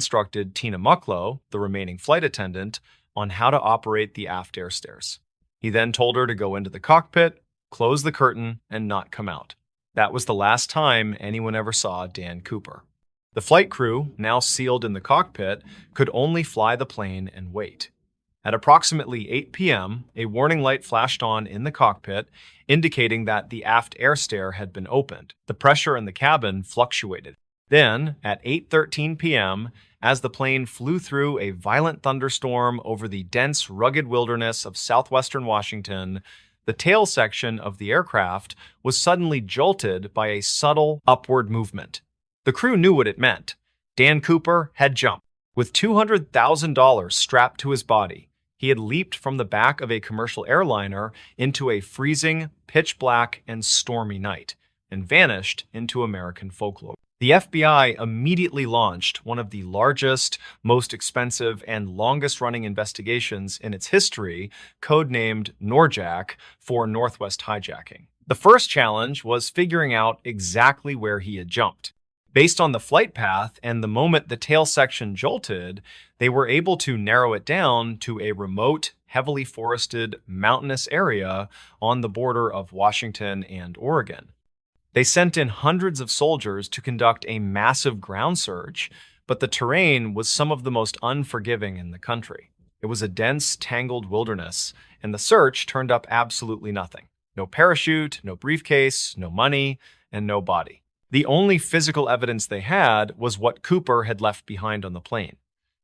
instructed Tina Mucklow, the remaining flight attendant, on how to operate the aft air stairs. He then told her to go into the cockpit, close the curtain, and not come out. That was the last time anyone ever saw Dan Cooper. The flight crew, now sealed in the cockpit, could only fly the plane and wait. At approximately 8 p.m., a warning light flashed on in the cockpit, indicating that the aft air stair had been opened. The pressure in the cabin fluctuated. Then, at 8:13 p.m., as the plane flew through a violent thunderstorm over the dense, rugged wilderness of southwestern Washington, the tail section of the aircraft was suddenly jolted by a subtle upward movement. The crew knew what it meant. Dan Cooper had jumped. With $200,000 strapped to his body, he had leaped from the back of a commercial airliner into a freezing, pitch-black, and stormy night, and vanished into American folklore. The FBI immediately launched one of the largest, most expensive, and longest-running investigations in its history, codenamed NORJAC, for Northwest hijacking. The first challenge was figuring out exactly where he had jumped. Based on the flight path and the moment the tail section jolted, they were able to narrow it down to a remote, heavily forested, mountainous area on the border of Washington and Oregon. They sent in hundreds of soldiers to conduct a massive ground search, but the terrain was some of the most unforgiving in the country. It was a dense, tangled wilderness, and the search turned up absolutely nothing. No parachute, no briefcase, no money, and no body. The only physical evidence they had was what Cooper had left behind on the plane.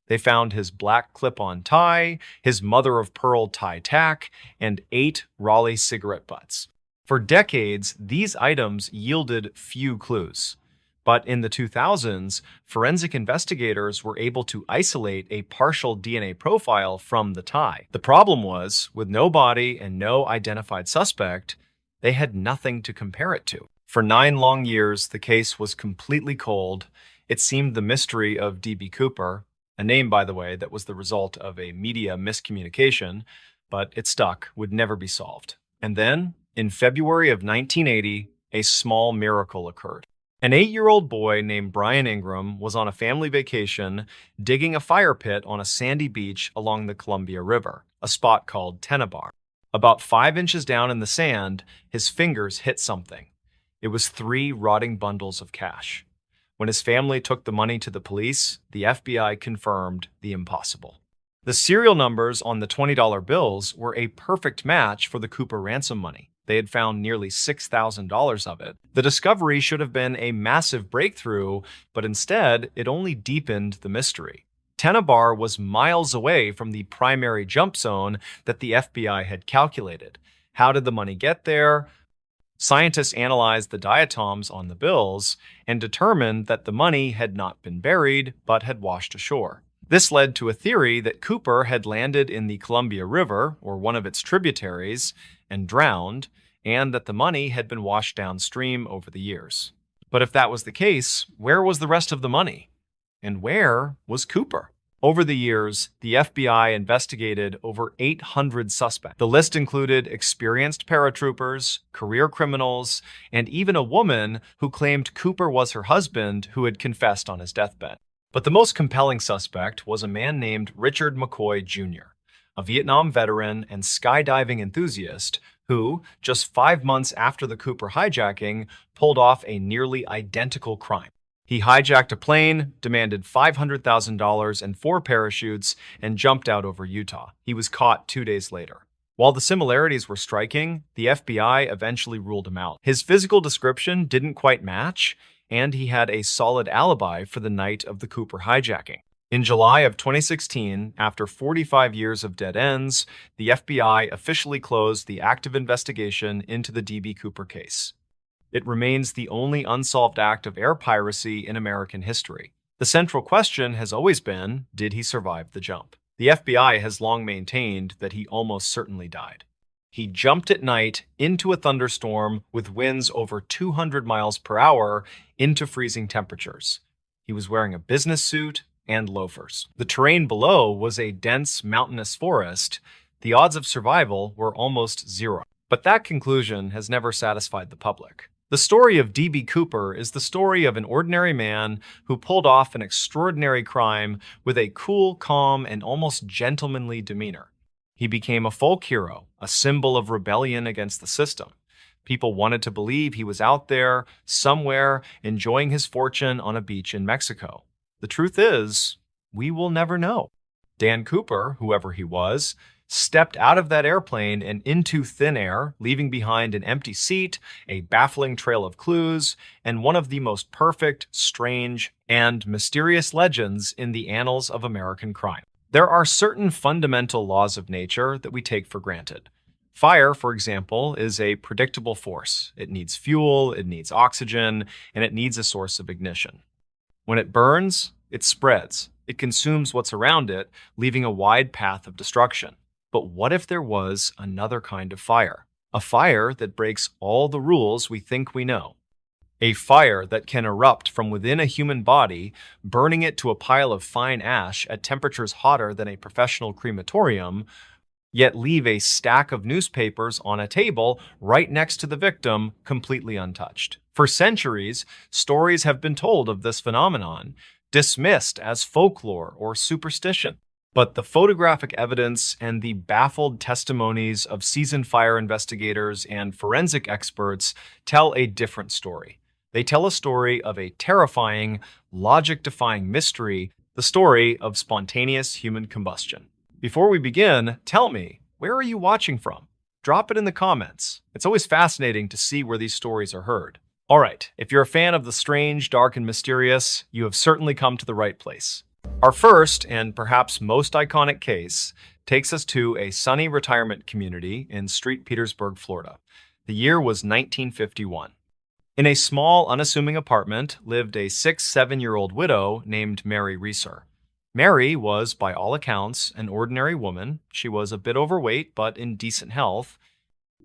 They found his black clip-on tie, his mother-of-pearl tie tack, and 8 Raleigh cigarette butts. For decades, these items yielded few clues. But in the 2000s, forensic investigators were able to isolate a partial DNA profile from the tie. The problem was, with no body and no identified suspect, they had nothing to compare it to. For 9 long years, the case was completely cold. It seemed the mystery of D.B. Cooper, a name, by the way, that was the result of a media miscommunication, but it stuck, would never be solved. And then, in February of 1980, a small miracle occurred. An 8-year-old boy named Brian Ingram was on a family vacation digging a fire pit on a sandy beach along the Columbia River, a spot called Tennebar. About 5 inches down in the sand, his fingers hit something. It was 3 rotting bundles of cash. When his family took the money to the police, the FBI confirmed the impossible. The serial numbers on the $20 bills were a perfect match for the Cooper ransom money. They had found nearly $6,000 of it. The discovery should have been a massive breakthrough, but instead, it only deepened the mystery. Tennebar was miles away from the primary jump zone that the FBI had calculated. How did the money get there? Scientists analyzed the diatoms on the bills and determined that the money had not been buried, but had washed ashore. This led to a theory that Cooper had landed in the Columbia River, or one of its tributaries, and drowned, and that the money had been washed downstream over the years. But if that was the case, where was the rest of the money? And where was Cooper? Over the years, the FBI investigated over 800 suspects. The list included experienced paratroopers, career criminals, and even a woman who claimed Cooper was her husband who had confessed on his deathbed. But the most compelling suspect was a man named Richard McCoy Jr., a Vietnam veteran and skydiving enthusiast who, just 5 months after the Cooper hijacking, pulled off a nearly identical crime. He hijacked a plane, demanded $500,000 and 4 parachutes, and jumped out over Utah. He was caught 2 days later. While the similarities were striking, the FBI eventually ruled him out. His physical description didn't quite match, and he had a solid alibi for the night of the Cooper hijacking. In July of 2016, after 45 years of dead ends, the FBI officially closed the active investigation into the D.B. Cooper case. It remains the only unsolved act of air piracy in American history. The central question has always been, did he survive the jump? The FBI has long maintained that he almost certainly died. He jumped at night into a thunderstorm with winds over 200 miles per hour into freezing temperatures. He was wearing a business suit and loafers. The terrain below was a dense mountainous forest. The odds of survival were almost zero. But that conclusion has never satisfied the public. The story of D.B. Cooper is the story of an ordinary man who pulled off an extraordinary crime with a cool, calm, and almost gentlemanly demeanor. He became a folk hero, a symbol of rebellion against the system. People wanted to believe he was out there, somewhere, enjoying his fortune on a beach in Mexico. The truth is, we will never know. Dan Cooper, whoever he was, stepped out of that airplane and into thin air, leaving behind an empty seat, a baffling trail of clues, and one of the most perfect, strange, and mysterious legends in the annals of American crime. There are certain fundamental laws of nature that we take for granted. Fire, for example, is a predictable force. It needs fuel, it needs oxygen, and it needs a source of ignition. When it burns, it spreads. It consumes what's around it, leaving a wide path of destruction. But what if there was another kind of fire? A fire that breaks all the rules we think we know. A fire that can erupt from within a human body, burning it to a pile of fine ash at temperatures hotter than a professional crematorium, yet leave a stack of newspapers on a table right next to the victim, completely untouched. For centuries, stories have been told of this phenomenon, dismissed as folklore or superstition. But the photographic evidence and the baffled testimonies of seasoned fire investigators and forensic experts tell a different story. They tell a story of a terrifying, logic-defying mystery, the story of spontaneous human combustion. Before we begin, tell me, where are you watching from? Drop it in the comments. It's always fascinating to see where these stories are heard. All right, if you're a fan of the strange, dark, and mysterious, you have certainly come to the right place. Our first, and perhaps most iconic case, takes us to a sunny retirement community in St. Petersburg, Florida. The year was 1951. In a small, unassuming apartment lived a 7-year-old widow named Mary Reeser. Mary was, by all accounts, an ordinary woman. She was a bit overweight, but in decent health.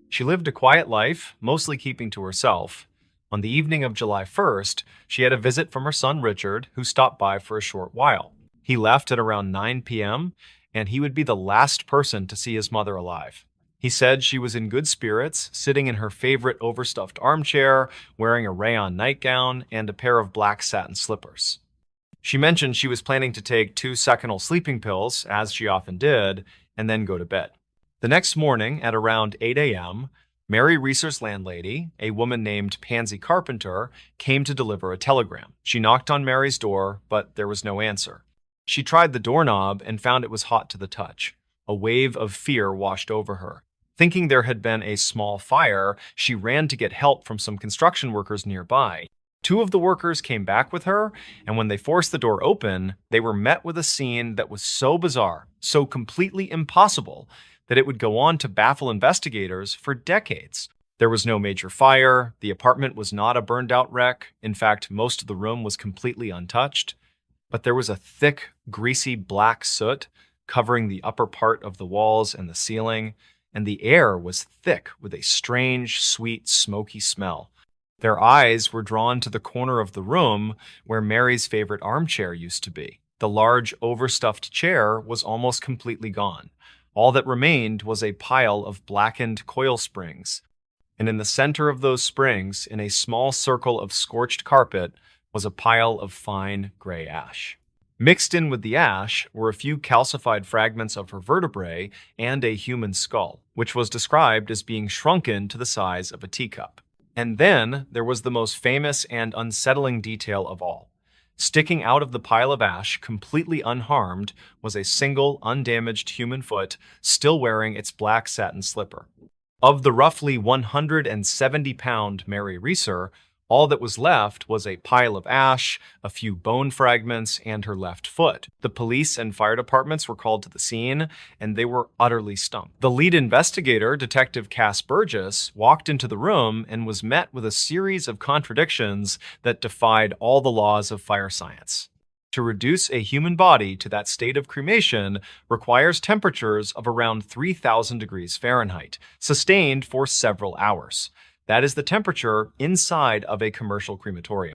She lived a quiet life, mostly keeping to herself. On the evening of July 1st, she had a visit from her son Richard, who stopped by for a short while. He left at around 9 p.m., and he would be the last person to see his mother alive. He said she was in good spirits, sitting in her favorite overstuffed armchair, wearing a rayon nightgown and a pair of black satin slippers. She mentioned she was planning to take 2 Seconal sleeping pills, as she often did, and then go to bed. The next morning, at around 8 a.m., Mary Reeser's landlady, a woman named Pansy Carpenter, came to deliver a telegram. She knocked on Mary's door, but there was no answer. She tried the doorknob and found it was hot to the touch. A wave of fear washed over her. Thinking there had been a small fire, she ran to get help from some construction workers nearby. 2 of the workers came back with her, and when they forced the door open, they were met with a scene that was so bizarre, so completely impossible, that it would go on to baffle investigators for decades. There was no major fire, the apartment was not a burned-out wreck, in fact, most of the room was completely untouched, but there was a thick, greasy black soot covering the upper part of the walls and the ceiling, and the air was thick with a strange, sweet, smoky smell. Their eyes were drawn to the corner of the room where Mary's favorite armchair used to be. The large, overstuffed chair was almost completely gone. All that remained was a pile of blackened coil springs. And in the center of those springs, in a small circle of scorched carpet, was a pile of fine gray ash. Mixed in with the ash were a few calcified fragments of her vertebrae and a human skull, which was described as being shrunken to the size of a teacup. And then there was the most famous and unsettling detail of all. Sticking out of the pile of ash, completely unharmed, was a single, undamaged human foot, still wearing its black satin slipper. Of the roughly 170-pound Mary Reeser, all that was left was a pile of ash, a few bone fragments, and her left foot. The police and fire departments were called to the scene, and they were utterly stumped. The lead investigator, Detective Cass Burgess, walked into the room and was met with a series of contradictions that defied all the laws of fire science. To reduce a human body to that state of cremation requires temperatures of around 3,000 degrees Fahrenheit, sustained for several hours. That is the temperature inside of a commercial crematorium.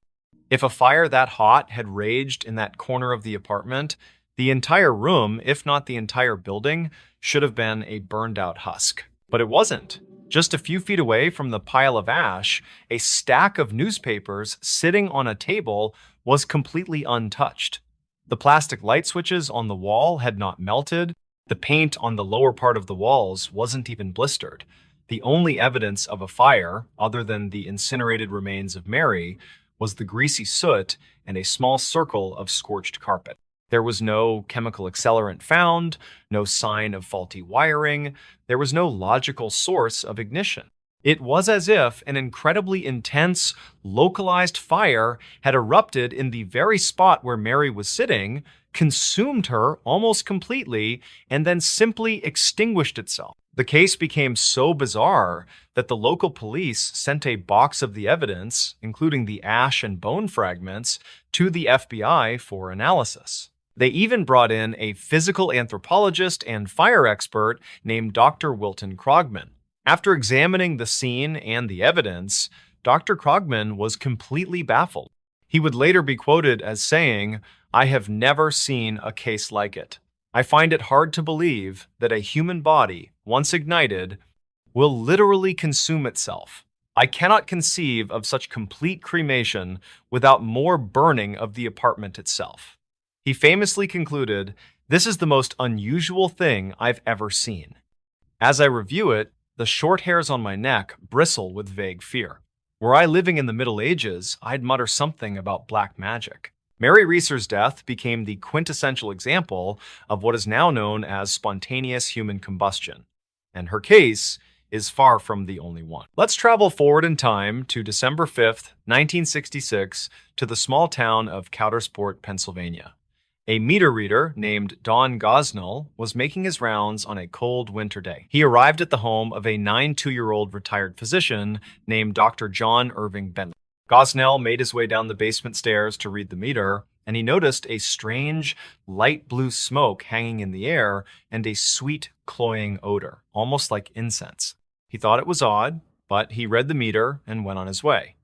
If a fire that hot had raged in that corner of the apartment, the entire room, if not the entire building, should have been a burned-out husk. But it wasn't. Just a few feet away from the pile of ash, a stack of newspapers sitting on a table was completely untouched. The plastic light switches on the wall had not melted. The paint on the lower part of the walls wasn't even blistered. The only evidence of a fire, other than the incinerated remains of Mary, was the greasy soot and a small circle of scorched carpet. There was no chemical accelerant found, no sign of faulty wiring. There was no logical source of ignition. It was as if an incredibly intense, localized fire had erupted in the very spot where Mary was sitting, consumed her almost completely, and then simply extinguished itself. The case became so bizarre that the local police sent a box of the evidence, including the ash and bone fragments, to the FBI for analysis. They even brought in a physical anthropologist and fire expert named Dr. Wilton Krogman. After examining the scene and the evidence, Dr. Krogman was completely baffled. He would later be quoted as saying, "I have never seen a case like it. I find it hard to believe that a human body, once ignited, will literally consume itself. I cannot conceive of such complete cremation without more burning of the apartment itself." He famously concluded, "This is the most unusual thing I've ever seen. As I review it, the short hairs on my neck bristle with vague fear. Were I living in the Middle Ages, I'd mutter something about black magic." Mary Reeser's death became the quintessential example of what is now known as spontaneous human combustion, and her case is far from the only one. Let's travel forward in time to December 5th, 1966, to the small town of Coudersport, Pennsylvania. A meter reader named Don Gosnell was making his rounds on a cold winter day. He arrived at the home of a 92-year-old retired physician named Dr. John Irving Bentley. Gosnell made his way down the basement stairs to read the meter, and he noticed a strange, light blue smoke hanging in the air and a sweet, cloying odor, almost like incense. He thought it was odd, but he read the meter and went on his way.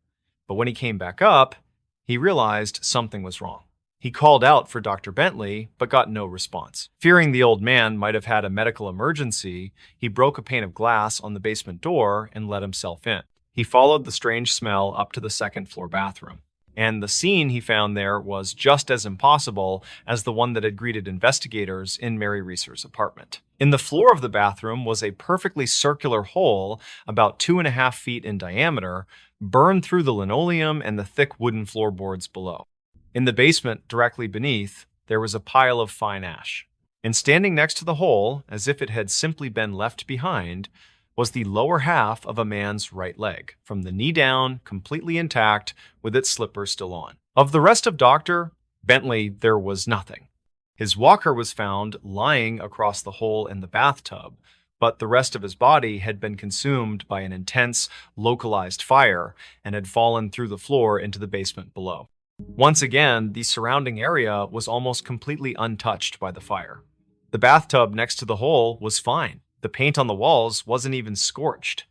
But when he came back up, he realized something was wrong. He called out for Dr. Bentley, but got no response. Fearing the old man might have had a medical emergency, he broke a pane of glass on the basement door and let himself in. He followed the strange smell up to the second-floor bathroom, and the scene he found there was just as impossible as the one that had greeted investigators in Mary Reeser's apartment. In the floor of the bathroom was a perfectly circular hole about 2.5 feet in diameter, burned through the linoleum and the thick wooden floorboards below. In the basement, directly beneath, there was a pile of fine ash. And standing next to the hole, as if it had simply been left behind, was the lower half of a man's right leg, from the knee down, completely intact, with its slippers still on. Of the rest of Dr. Bentley, there was nothing. His walker was found lying across the hole in the bathtub, but the rest of his body had been consumed by an intense, localized fire and had fallen through the floor into the basement below. Once again, the surrounding area was almost completely untouched by the fire. The bathtub next to the hole was fine. The paint on the walls wasn't even scorched.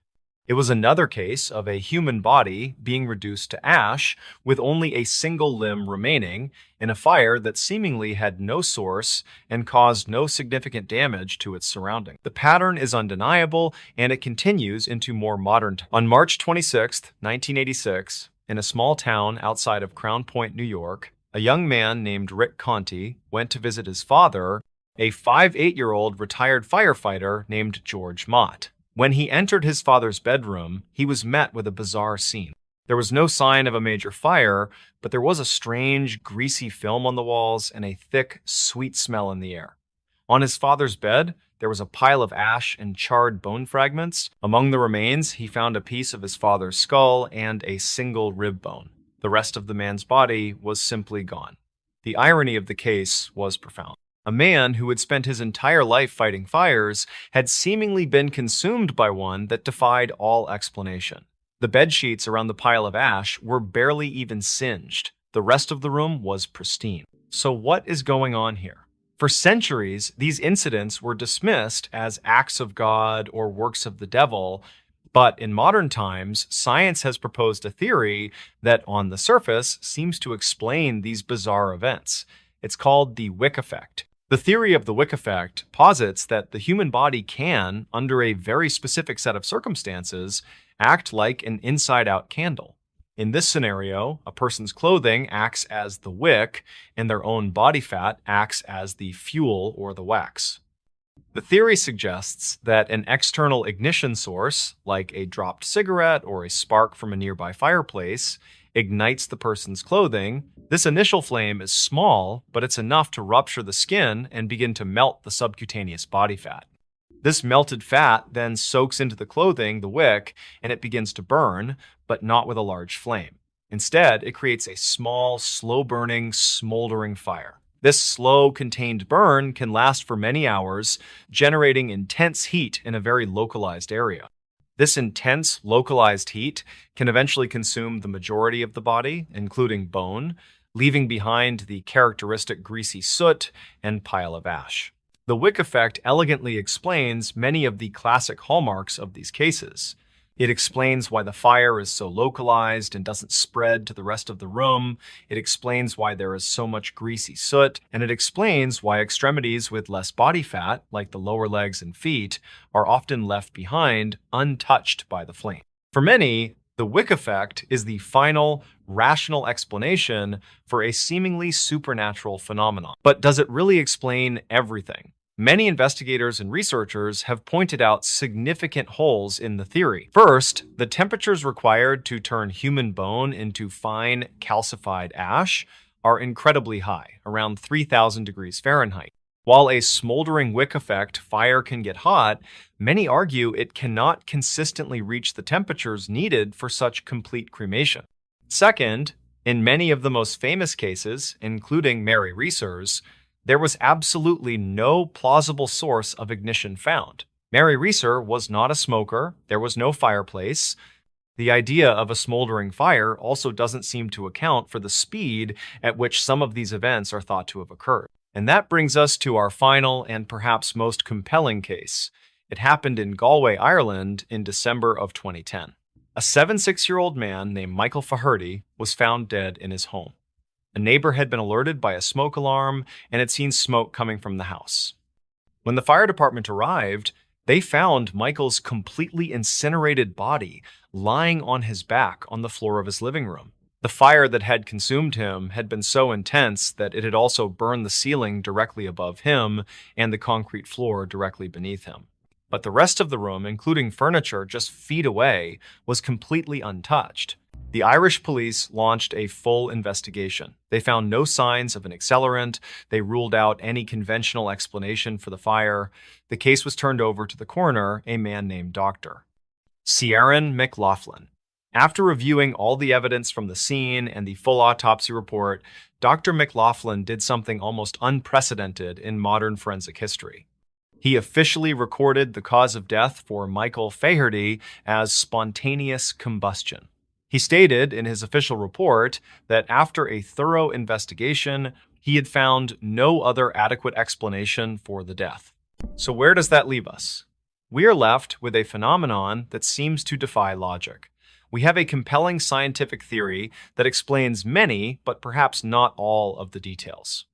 It was another case of a human body being reduced to ash with only a single limb remaining in a fire that seemingly had no source and caused no significant damage to its surroundings. The pattern is undeniable, and it continues into more modern times. On March 26, 1986, in a small town outside of Crown Point, New York, a young man named Rick Conti went to visit his father, a 58-year-old retired firefighter named George Mott. When he entered his father's bedroom, he was met with a bizarre scene. There was no sign of a major fire, but there was a strange, greasy film on the walls and a thick, sweet smell in the air. On his father's bed, there was a pile of ash and charred bone fragments. Among the remains, he found a piece of his father's skull and a single rib bone. The rest of the man's body was simply gone. The irony of the case was profound. A man who had spent his entire life fighting fires had seemingly been consumed by one that defied all explanation. The bed sheets around the pile of ash were barely even singed. The rest of the room was pristine. So what is going on here? For centuries, these incidents were dismissed as acts of God or works of the devil, but in modern times, science has proposed a theory that on the surface seems to explain these bizarre events. It's called the Wick effect. The theory of the wick effect posits that the human body can, under a very specific set of circumstances, act like an inside-out candle. In this scenario, a person's clothing acts as the wick, and their own body fat acts as the fuel or the wax. The theory suggests that an external ignition source, like a dropped cigarette or a spark from a nearby fireplace, ignites the person's clothing. This initial flame is small, but it's enough to rupture the skin and begin to melt the subcutaneous body fat. This melted fat then soaks into the clothing, the wick, and it begins to burn, but not with a large flame. Instead, it creates a small, slow-burning, smoldering fire. This slow, contained burn can last for many hours, generating intense heat in a very localized area. This intense, localized heat can eventually consume the majority of the body, including bone, leaving behind the characteristic greasy soot and pile of ash. The wick effect elegantly explains many of the classic hallmarks of these cases. It explains why the fire is so localized and doesn't spread to the rest of the room. It explains why there is so much greasy soot, and it explains why extremities with less body fat, like the lower legs and feet, are often left behind, untouched by the flame. For many, the wick effect is the final, rational explanation for a seemingly supernatural phenomenon. But does it really explain everything? Many investigators and researchers have pointed out significant holes in the theory. First, the temperatures required to turn human bone into fine, calcified ash are incredibly high, around 3,000 degrees Fahrenheit. While a smoldering wick effect fire can get hot, many argue it cannot consistently reach the temperatures needed for such complete cremation. Second, in many of the most famous cases, including Mary Reeser's, there was absolutely no plausible source of ignition found. Mary Reeser was not a smoker, there was no fireplace. The idea of a smoldering fire also doesn't seem to account for the speed at which some of these events are thought to have occurred. And that brings us to our final and perhaps most compelling case. It happened in Galway, Ireland in December of 2010. A 76-year-old man named Michael Faherty was found dead in his home. A neighbor had been alerted by a smoke alarm and had seen smoke coming from the house. When the fire department arrived, they found Michael's completely incinerated body lying on his back on the floor of his living room. The fire that had consumed him had been so intense that it had also burned the ceiling directly above him and the concrete floor directly beneath him. But the rest of the room, including furniture just feet away, was completely untouched. The Irish police launched a full investigation. They found no signs of an accelerant. They ruled out any conventional explanation for the fire. The case was turned over to the coroner, a man named Dr. Ciaran McLaughlin. After reviewing all the evidence from the scene and the full autopsy report, Dr. McLaughlin did something almost unprecedented in modern forensic history. He officially recorded the cause of death for Michael Faherty as spontaneous combustion. He stated in his official report that after a thorough investigation, he had found no other adequate explanation for the death. So where does that leave us? We are left with a phenomenon that seems to defy logic. We have a compelling scientific theory that explains many, but perhaps not all of the details.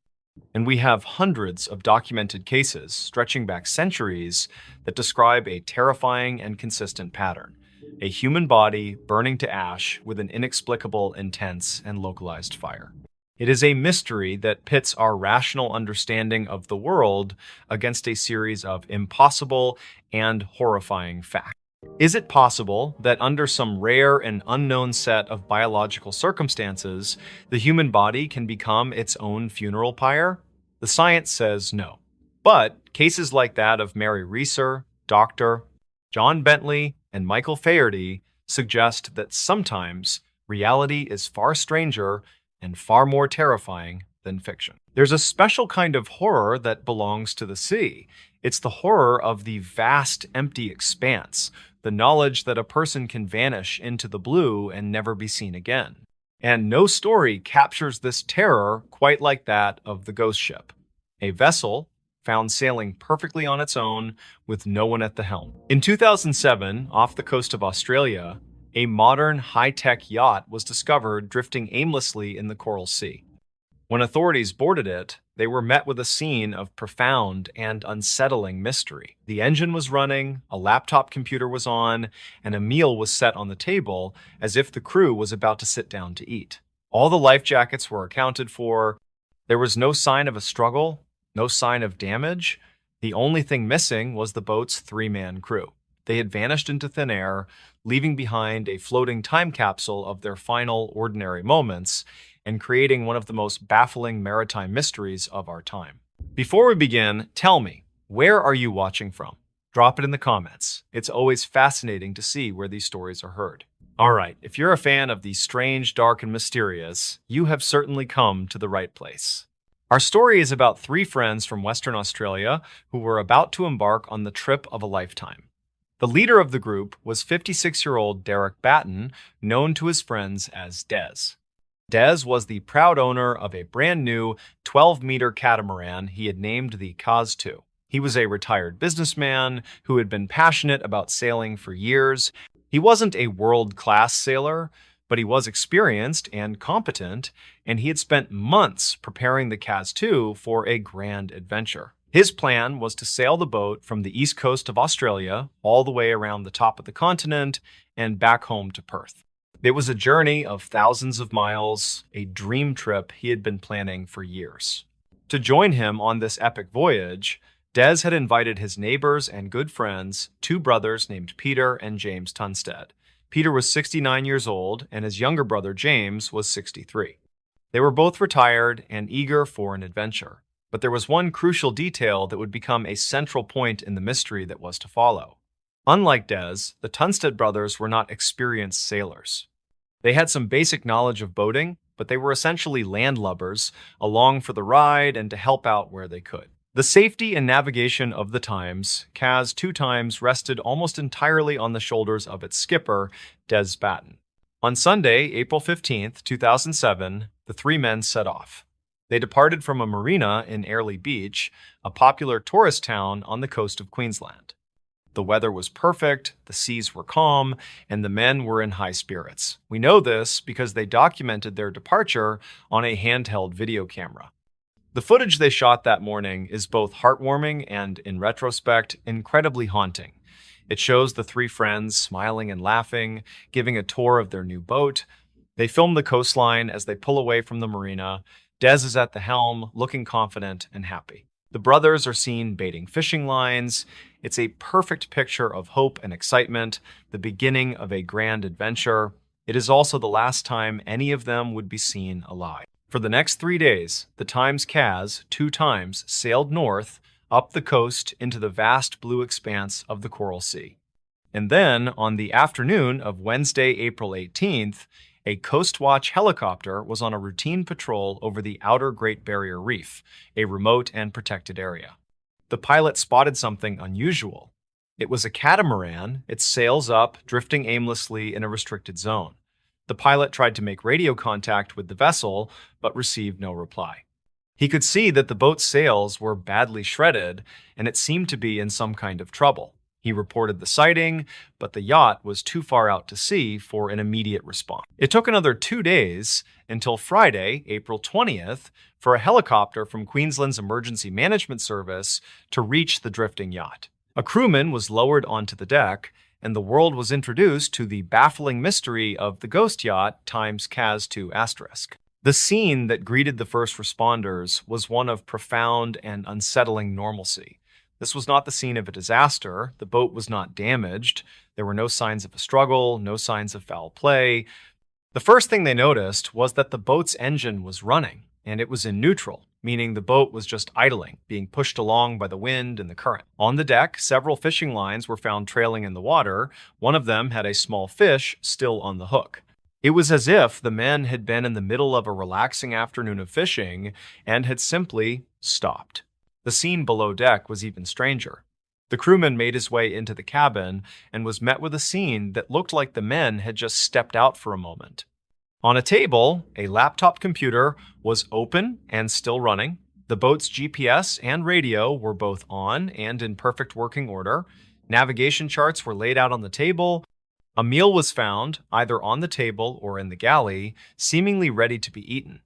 And we have hundreds of documented cases stretching back centuries that describe a terrifying and consistent pattern. A human body burning to ash with an inexplicable, intense, and localized fire. It is a mystery that pits our rational understanding of the world against a series of impossible and horrifying facts. Is it possible that under some rare and unknown set of biological circumstances, the human body can become its own funeral pyre? The science says no. But cases like that of Mary Reeser, Dr. John Bentley, and Michael Faherty suggest that sometimes reality is far stranger and far more terrifying than fiction. There's a special kind of horror that belongs to the sea. It's the horror of the vast, empty expanse, the knowledge that a person can vanish into the blue and never be seen again. And no story captures this terror quite like that of the ghost ship, a vessel found sailing perfectly on its own with no one at the helm. In 2007, off the coast of Australia, a modern high-tech yacht was discovered drifting aimlessly in the Coral Sea. When authorities boarded it, they were met with a scene of profound and unsettling mystery. The engine was running, a laptop computer was on, and a meal was set on the table as if the crew was about to sit down to eat. All the life jackets were accounted for. There was no sign of a struggle, no sign of damage. The only thing missing was the boat's three-man crew. They had vanished into thin air, leaving behind a floating time capsule of their final ordinary moments and creating one of the most baffling maritime mysteries of our time. Before we begin, tell me, where are you watching from? Drop it in the comments. It's always fascinating to see where these stories are heard. All right, if you're a fan of the strange, dark, and mysterious, you have certainly come to the right place. Our story is about three friends from Western Australia who were about to embark on the trip of a lifetime. The leader of the group was 56-year-old Derek Batten, known to his friends as Des. Des was the proud owner of a brand new 12-meter catamaran he had named the Caz 2. He was a retired businessman who had been passionate about sailing for years. He wasn't a world-class sailor, but he was experienced and competent, and he had spent months preparing the Caz 2 for a grand adventure. His plan was to sail the boat from the east coast of Australia all the way around the top of the continent and back home to Perth. It was a journey of thousands of miles, a dream trip he had been planning for years. To join him on this epic voyage, Des had invited his neighbors and good friends, two brothers named Peter and James Tunstead. Peter was 69 years old, and his younger brother James was 63. They were both retired and eager for an adventure. But there was one crucial detail that would become a central point in the mystery that was to follow. Unlike Des, the Tunstead brothers were not experienced sailors. They had some basic knowledge of boating, but they were essentially landlubbers, along for the ride and to help out where they could. The safety and navigation of the Times, Caz 2 times, rested almost entirely on the shoulders of its skipper, Des Batten. On Sunday, April 15th, 2007, the three men set off. They departed from a marina in Airlie Beach, a popular tourist town on the coast of Queensland. The weather was perfect, the seas were calm, and the men were in high spirits. We know this because they documented their departure on a handheld video camera. The footage they shot that morning is both heartwarming and, in retrospect, incredibly haunting. It shows the three friends smiling and laughing, giving a tour of their new boat. They film the coastline as they pull away from the marina. Des is at the helm, looking confident and happy. The brothers are seen baiting fishing lines. It's a perfect picture of hope and excitement, the beginning of a grand adventure. It is also the last time any of them would be seen alive. For the next 3 days, the Times Caz 2 times sailed north, up the coast into the vast blue expanse of the Coral Sea. And then, on the afternoon of Wednesday, April 18th, a Coast Watch helicopter was on a routine patrol over the outer Great Barrier Reef, a remote and protected area. The pilot spotted something unusual. It was a catamaran, its sails up, drifting aimlessly in a restricted zone. The pilot tried to make radio contact with the vessel, but received no reply. He could see that the boat's sails were badly shredded, and it seemed to be in some kind of trouble. He reported the sighting, but the yacht was too far out to sea for an immediate response. It took another 2 days until Friday, April 20th, for a helicopter from Queensland's Emergency Management Service to reach the drifting yacht. A crewman was lowered onto the deck, and the world was introduced to the baffling mystery of the ghost yacht times Caz 2 *. The scene that greeted the first responders was one of profound and unsettling normalcy. This was not the scene of a disaster. The boat was not damaged. There were no signs of a struggle, no signs of foul play. The first thing they noticed was that the boat's engine was running, and it was in neutral, meaning the boat was just idling, being pushed along by the wind and the current. On the deck, several fishing lines were found trailing in the water. One of them had a small fish still on the hook. It was as if the men had been in the middle of a relaxing afternoon of fishing and had simply stopped. The scene below deck was even stranger. The crewman made his way into the cabin and was met with a scene that looked like the men had just stepped out for a moment. On a table, a laptop computer was open and still running. The boat's GPS and radio were both on and in perfect working order. Navigation charts were laid out on the table. A meal was found, either on the table or in the galley, seemingly ready to be eaten.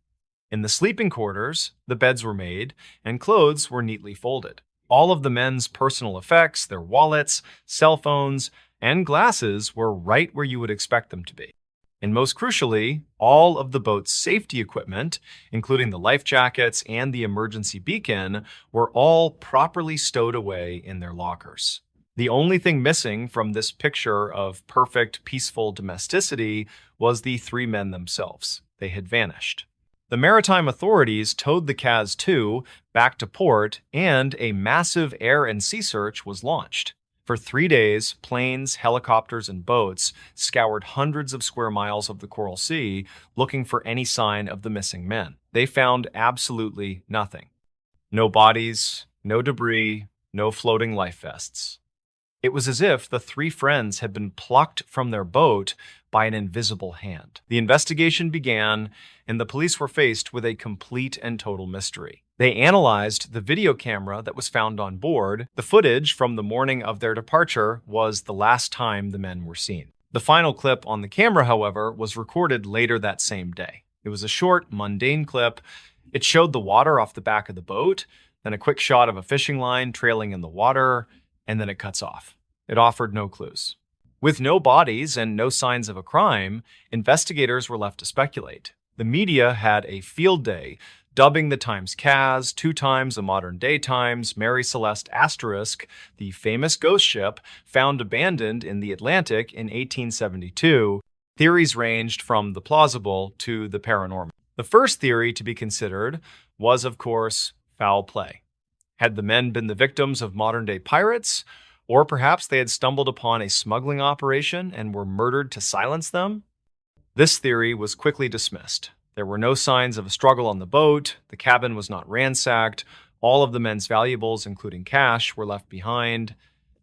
In the sleeping quarters, the beds were made and clothes were neatly folded. All of the men's personal effects, their wallets, cell phones, and glasses were right where you would expect them to be. And most crucially, all of the boat's safety equipment, including the life jackets and the emergency beacon, were all properly stowed away in their lockers. The only thing missing from this picture of perfect, peaceful domesticity was the three men themselves. They had vanished. The maritime authorities towed the Kaz 2 back to port, and a massive air and sea search was launched. For 3 days, planes, helicopters, and boats scoured hundreds of square miles of the Coral Sea looking for any sign of the missing men. They found absolutely nothing. No bodies, no debris, no floating life vests. It was as if the three friends had been plucked from their boat by an invisible hand. The investigation began, and the police were faced with a complete and total mystery. They analyzed the video camera that was found on board. The footage from the morning of their departure was the last time the men were seen. The final clip on the camera, however, was recorded later that same day. It was a short, mundane clip. It showed the water off the back of the boat, then a quick shot of a fishing line trailing in the water, and then it cuts off. It offered no clues. With no bodies and no signs of a crime, investigators were left to speculate. The media had a field day, dubbing the Times Kaz, 2 times a modern-day Times, Mary Celeste Asterisk, the famous ghost ship found abandoned in the Atlantic in 1872. Theories ranged from the plausible to the paranormal. The first theory to be considered was, of course, foul play. Had the men been the victims of modern-day pirates? Or perhaps they had stumbled upon a smuggling operation and were murdered to silence them? This theory was quickly dismissed. There were no signs of a struggle on the boat, the cabin was not ransacked, all of the men's valuables, including cash, were left behind,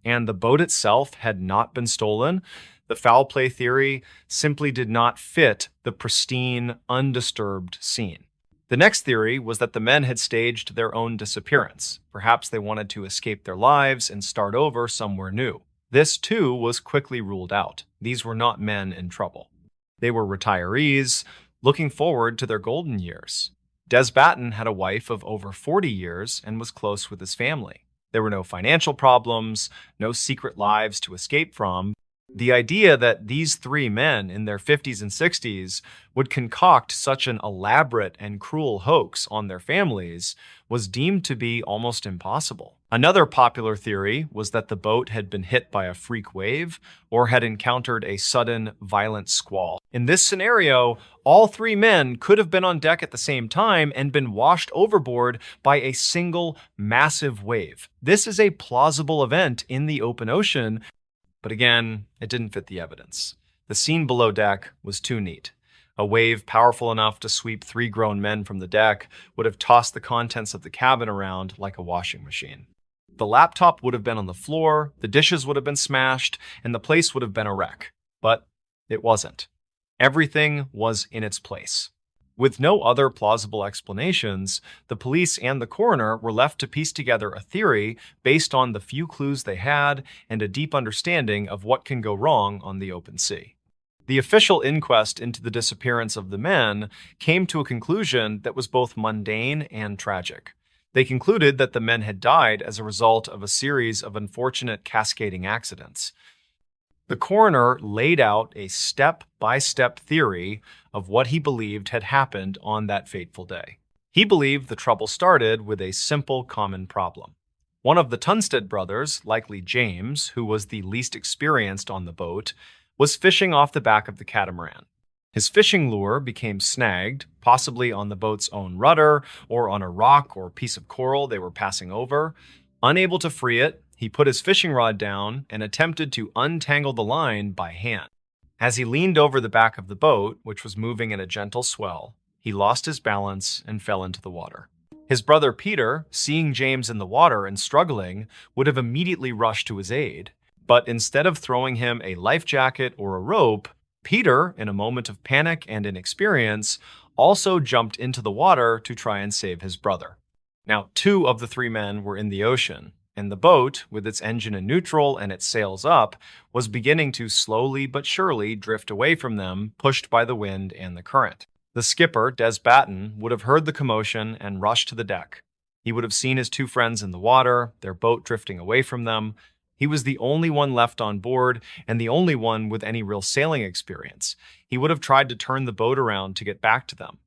and the boat itself had not been stolen. The foul play theory simply did not fit the pristine, undisturbed scene. The next theory was that the men had staged their own disappearance. Perhaps they wanted to escape their lives and start over somewhere new. This, too, was quickly ruled out. These were not men in trouble. They were retirees, looking forward to their golden years. Des Batten had a wife of over 40 years and was close with his family. There were no financial problems, no secret lives to escape from. The idea that these three men in their 50s and 60s would concoct such an elaborate and cruel hoax on their families was deemed to be almost impossible. Another popular theory was that the boat had been hit by a freak wave or had encountered a sudden, violent squall. In this scenario, all three men could have been on deck at the same time and been washed overboard by a single, massive wave. This is a plausible event in the open ocean, but again, it didn't fit the evidence. The scene below deck was too neat. A wave powerful enough to sweep 3 grown men from the deck would have tossed the contents of the cabin around like a washing machine. The laptop would have been on the floor, the dishes would have been smashed, and the place would have been a wreck. But it wasn't. Everything was in its place. With no other plausible explanations, the police and the coroner were left to piece together a theory based on the few clues they had and a deep understanding of what can go wrong on the open sea. The official inquest into the disappearance of the men came to a conclusion that was both mundane and tragic. They concluded that the men had died as a result of a series of unfortunate cascading accidents. The coroner laid out a step-by-step theory of what he believed had happened on that fateful day. He believed the trouble started with a simple common problem. One of the Tunstead brothers, likely James, who was the least experienced on the boat, was fishing off the back of the catamaran. His fishing lure became snagged, possibly on the boat's own rudder or on a rock or piece of coral they were passing over. Unable to free it, he put his fishing rod down and attempted to untangle the line by hand. As he leaned over the back of the boat, which was moving in a gentle swell, he lost his balance and fell into the water. His brother Peter, seeing James in the water and struggling, would have immediately rushed to his aid. But instead of throwing him a life jacket or a rope, Peter, in a moment of panic and inexperience, also jumped into the water to try and save his brother. Now, 2 of the 3 men were in the ocean, and the boat, with its engine in neutral and its sails up, was beginning to slowly but surely drift away from them, pushed by the wind and the current. The skipper, Des Batten, would have heard the commotion and rushed to the deck. He would have seen his two friends in the water, their boat drifting away from them. He was the only one left on board and the only one with any real sailing experience. He would have tried to turn the boat around to get back to them.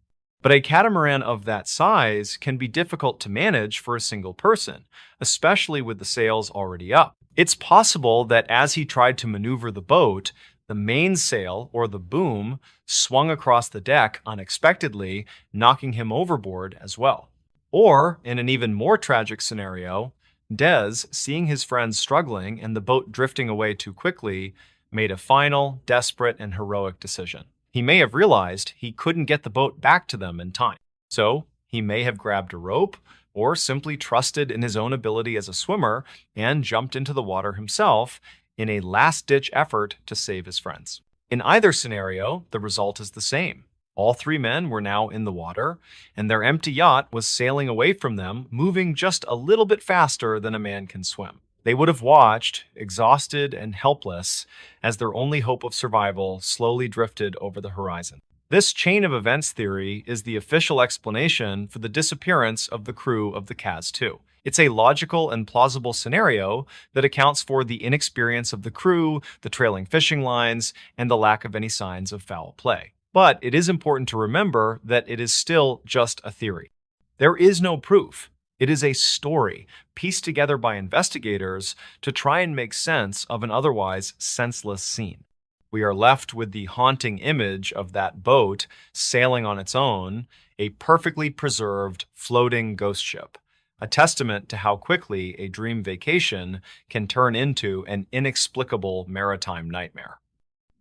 But a catamaran of that size can be difficult to manage for a single person, especially with the sails already up. It's possible that as he tried to maneuver the boat, the mainsail, or the boom, swung across the deck unexpectedly, knocking him overboard as well. Or, in an even more tragic scenario, Des, seeing his friends struggling and the boat drifting away too quickly, made a final, desperate, and heroic decision. He may have realized he couldn't get the boat back to them in time. So, he may have grabbed a rope, or simply trusted in his own ability as a swimmer and jumped into the water himself in a last-ditch effort to save his friends. In either scenario, the result is the same. All three men were now in the water, and their empty yacht was sailing away from them, moving just a little bit faster than a man can swim. They would have watched, exhausted and helpless, as their only hope of survival slowly drifted over the horizon. This chain of events theory is the official explanation for the disappearance of the crew of the Kaz-2. It's a logical and plausible scenario that accounts for the inexperience of the crew, the trailing fishing lines, and the lack of any signs of foul play. But it is important to remember that it is still just a theory. There is no proof. It is a story pieced together by investigators to try and make sense of an otherwise senseless scene. We are left with the haunting image of that boat sailing on its own, a perfectly preserved, floating ghost ship, a testament to how quickly a dream vacation can turn into an inexplicable maritime nightmare.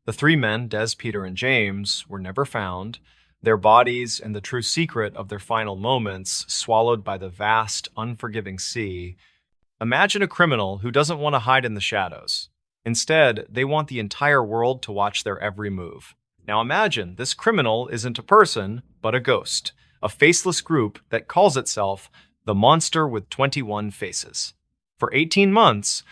The three men, Des, Peter, and James, were never found, their bodies and the true secret of their final moments swallowed by the vast, unforgiving sea. Imagine a criminal who doesn't want to hide in the shadows. Instead, they want the entire world to watch their every move. Now imagine this criminal isn't a person, but a ghost, a faceless group that calls itself the Monster with 21 Faces. For 18 months,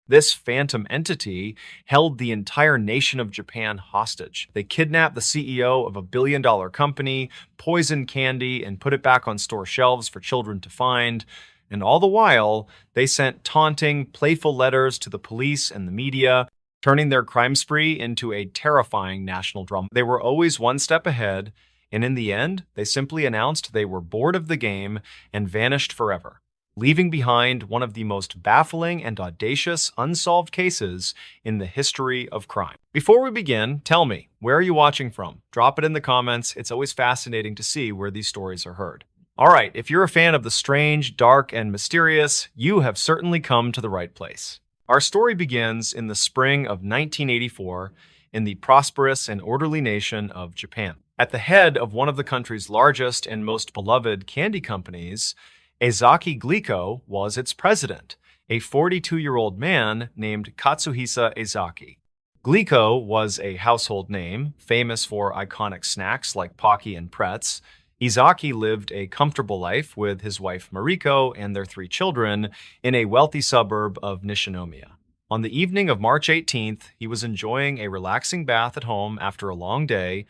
this phantom entity held the entire nation of Japan hostage. They kidnapped the CEO of a billion-dollar company, poisoned candy, and put it back on store shelves for children to find. And all the while, they sent taunting, playful letters to the police and the media, turning their crime spree into a terrifying national drama. They were always one step ahead, and in the end, they simply announced they were bored of the game and vanished forever, leaving behind one of the most baffling and audacious unsolved cases in the history of crime. Before we begin, tell me, where are you watching from? Drop it in the comments. It's always fascinating to see where these stories are heard. All right, if you're a fan of the strange, dark, and mysterious, you have certainly come to the right place. Our story begins in the spring of 1984 in the prosperous and orderly nation of Japan. At the head of one of the country's largest and most beloved candy companies, Ezaki Glico was its president, a 42-year-old man named Katsuhisa Ezaki. Glico was a household name, famous for iconic snacks like Pocky and Pretz. Ezaki lived a comfortable life with his wife Mariko and their three children in a wealthy suburb of Nishinomiya. On the evening of March 18th, he was enjoying a relaxing bath at home after a long day.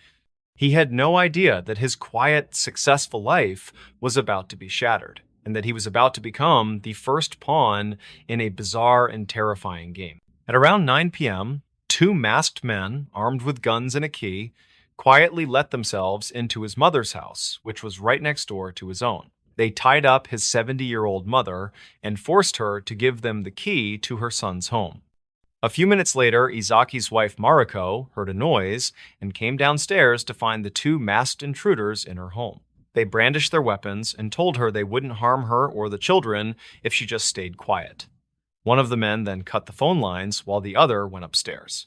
He had no idea that his quiet, successful life was about to be shattered, and that he was about to become the first pawn in a bizarre and terrifying game. At around 9 p.m., two masked men, armed with guns and a key, quietly let themselves into his mother's house, which was right next door to his own. They tied up his 70-year-old mother and forced her to give them the key to her son's home. A few minutes later, Ezaki's wife Mariko heard a noise and came downstairs to find the two masked intruders in her home. They brandished their weapons and told her they wouldn't harm her or the children if she just stayed quiet. One of the men then cut the phone lines while the other went upstairs.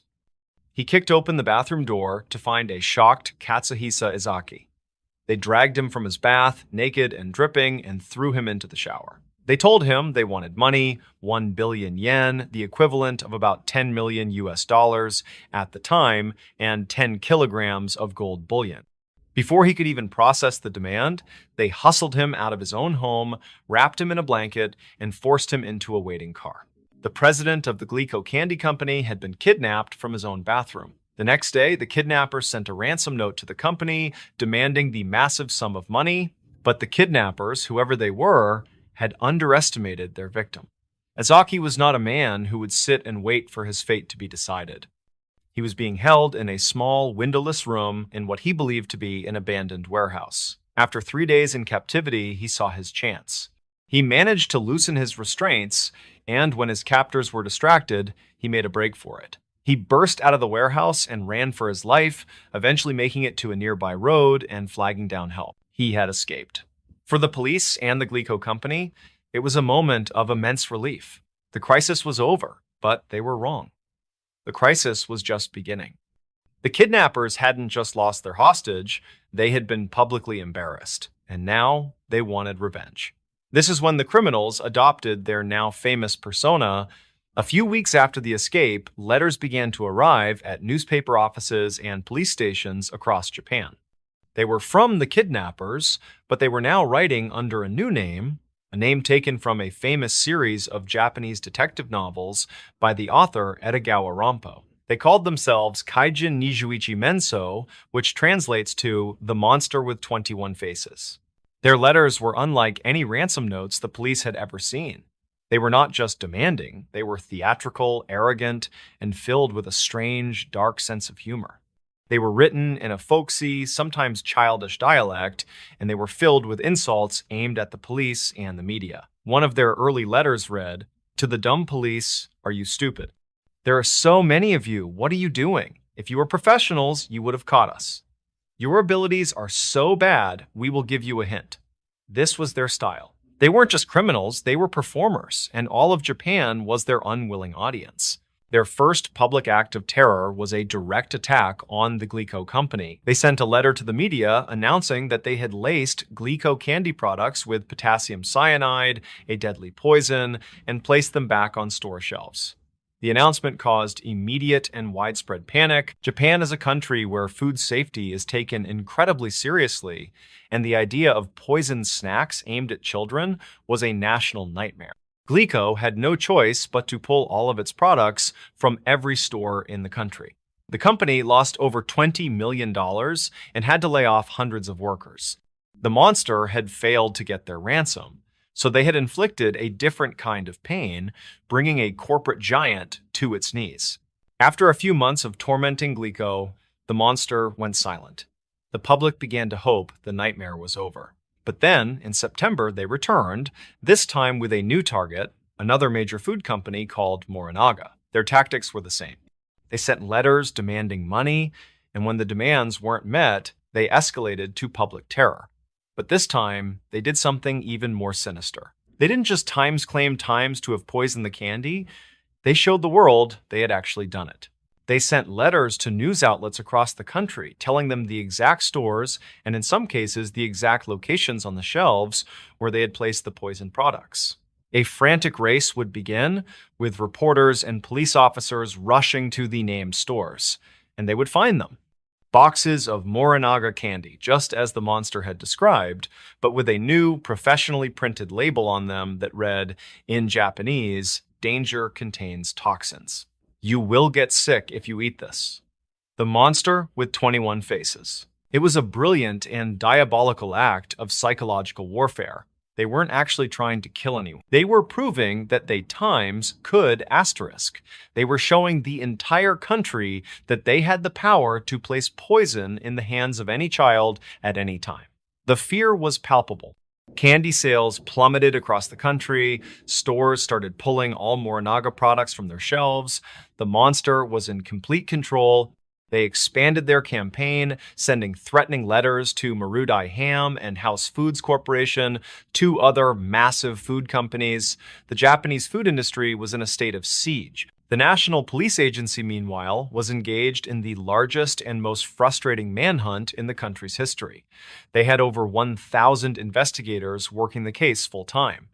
He kicked open the bathroom door to find a shocked Katsuhisa Ezaki. They dragged him from his bath, naked and dripping, and threw him into the shower. They told him they wanted money, 1 billion yen, the equivalent of about 10 million US dollars at the time, and 10 kilograms of gold bullion. Before he could even process the demand, they hustled him out of his own home, wrapped him in a blanket, and forced him into a waiting car. The president of the Glico Candy Company had been kidnapped from his own bathroom. The next day, the kidnappers sent a ransom note to the company demanding the massive sum of money, but the kidnappers, whoever they were, had underestimated their victim. Azaki was not a man who would sit and wait for his fate to be decided. He was being held in a small, windowless room in what he believed to be an abandoned warehouse. After 3 days in captivity, he saw his chance. He managed to loosen his restraints, and when his captors were distracted, he made a break for it. He burst out of the warehouse and ran for his life, eventually making it to a nearby road and flagging down help. He had escaped. For the police and the Glico company, it was a moment of immense relief. The crisis was over, but they were wrong. The crisis was just beginning. The kidnappers hadn't just lost their hostage, they had been publicly embarrassed, and now they wanted revenge. This is when the criminals adopted their now famous persona. A few weeks after the escape, letters began to arrive at newspaper offices and police stations across Japan. They were from the kidnappers, but they were now writing under a new name, a name taken from a famous series of Japanese detective novels by the author Edogawa Rampo. They called themselves Kaijin Nijuichi Menso, which translates to the monster with 21 faces. Their letters were unlike any ransom notes the police had ever seen. They were not just demanding, they were theatrical, arrogant, and filled with a strange, dark sense of humor. They were written in a folksy, sometimes childish dialect, and they were filled with insults aimed at the police and the media. One of their early letters read, "To the dumb police, are you stupid? There are so many of you, what are you doing? If you were professionals, you would have caught us. Your abilities are so bad, we will give you a hint." This was their style. They weren't just criminals, they were performers, and all of Japan was their unwilling audience. Their first public act of terror was a direct attack on the Glico company. They sent a letter to the media announcing that they had laced Glico candy products with potassium cyanide, a deadly poison, and placed them back on store shelves. The announcement caused immediate and widespread panic. Japan is a country where food safety is taken incredibly seriously, and the idea of poisoned snacks aimed at children was a national nightmare. Glico had no choice but to pull all of its products from every store in the country. The company lost over $20 million and had to lay off hundreds of workers. The monster had failed to get their ransom, so they had inflicted a different kind of pain, bringing a corporate giant to its knees. After a few months of tormenting Glico, the monster went silent. The public began to hope the nightmare was over. But then, in September, they returned, this time with a new target, another major food company called Morinaga. Their tactics were the same. They sent letters demanding money, and when the demands weren't met, they escalated to public terror. But this time, they did something even more sinister. They didn't just claim times to have poisoned the candy, they showed the world they had actually done it. They sent letters to news outlets across the country, telling them the exact stores, and in some cases, the exact locations on the shelves where they had placed the poisoned products. A frantic race would begin, with reporters and police officers rushing to the named stores, and they would find them. Boxes of Morinaga candy, just as the monster had described, but with a new, professionally printed label on them that read, in Japanese, "Danger contains toxins. You will get sick if you eat this." The monster with 21 faces. It was a brilliant and diabolical act of psychological warfare. They weren't actually trying to kill anyone. They were proving that they times could asterisk. They were showing the entire country that they had the power to place poison in the hands of any child at any time. The fear was palpable. Candy sales plummeted across the country. Stores started pulling all Morinaga products from their shelves. The monster was in complete control. They expanded their campaign, sending threatening letters to Marudai Ham and House Foods Corporation, two other massive food companies. The Japanese food industry was in a state of siege. The National Police Agency, meanwhile, was engaged in the largest and most frustrating manhunt in the country's history. They had over 1,000 investigators working the case full-time.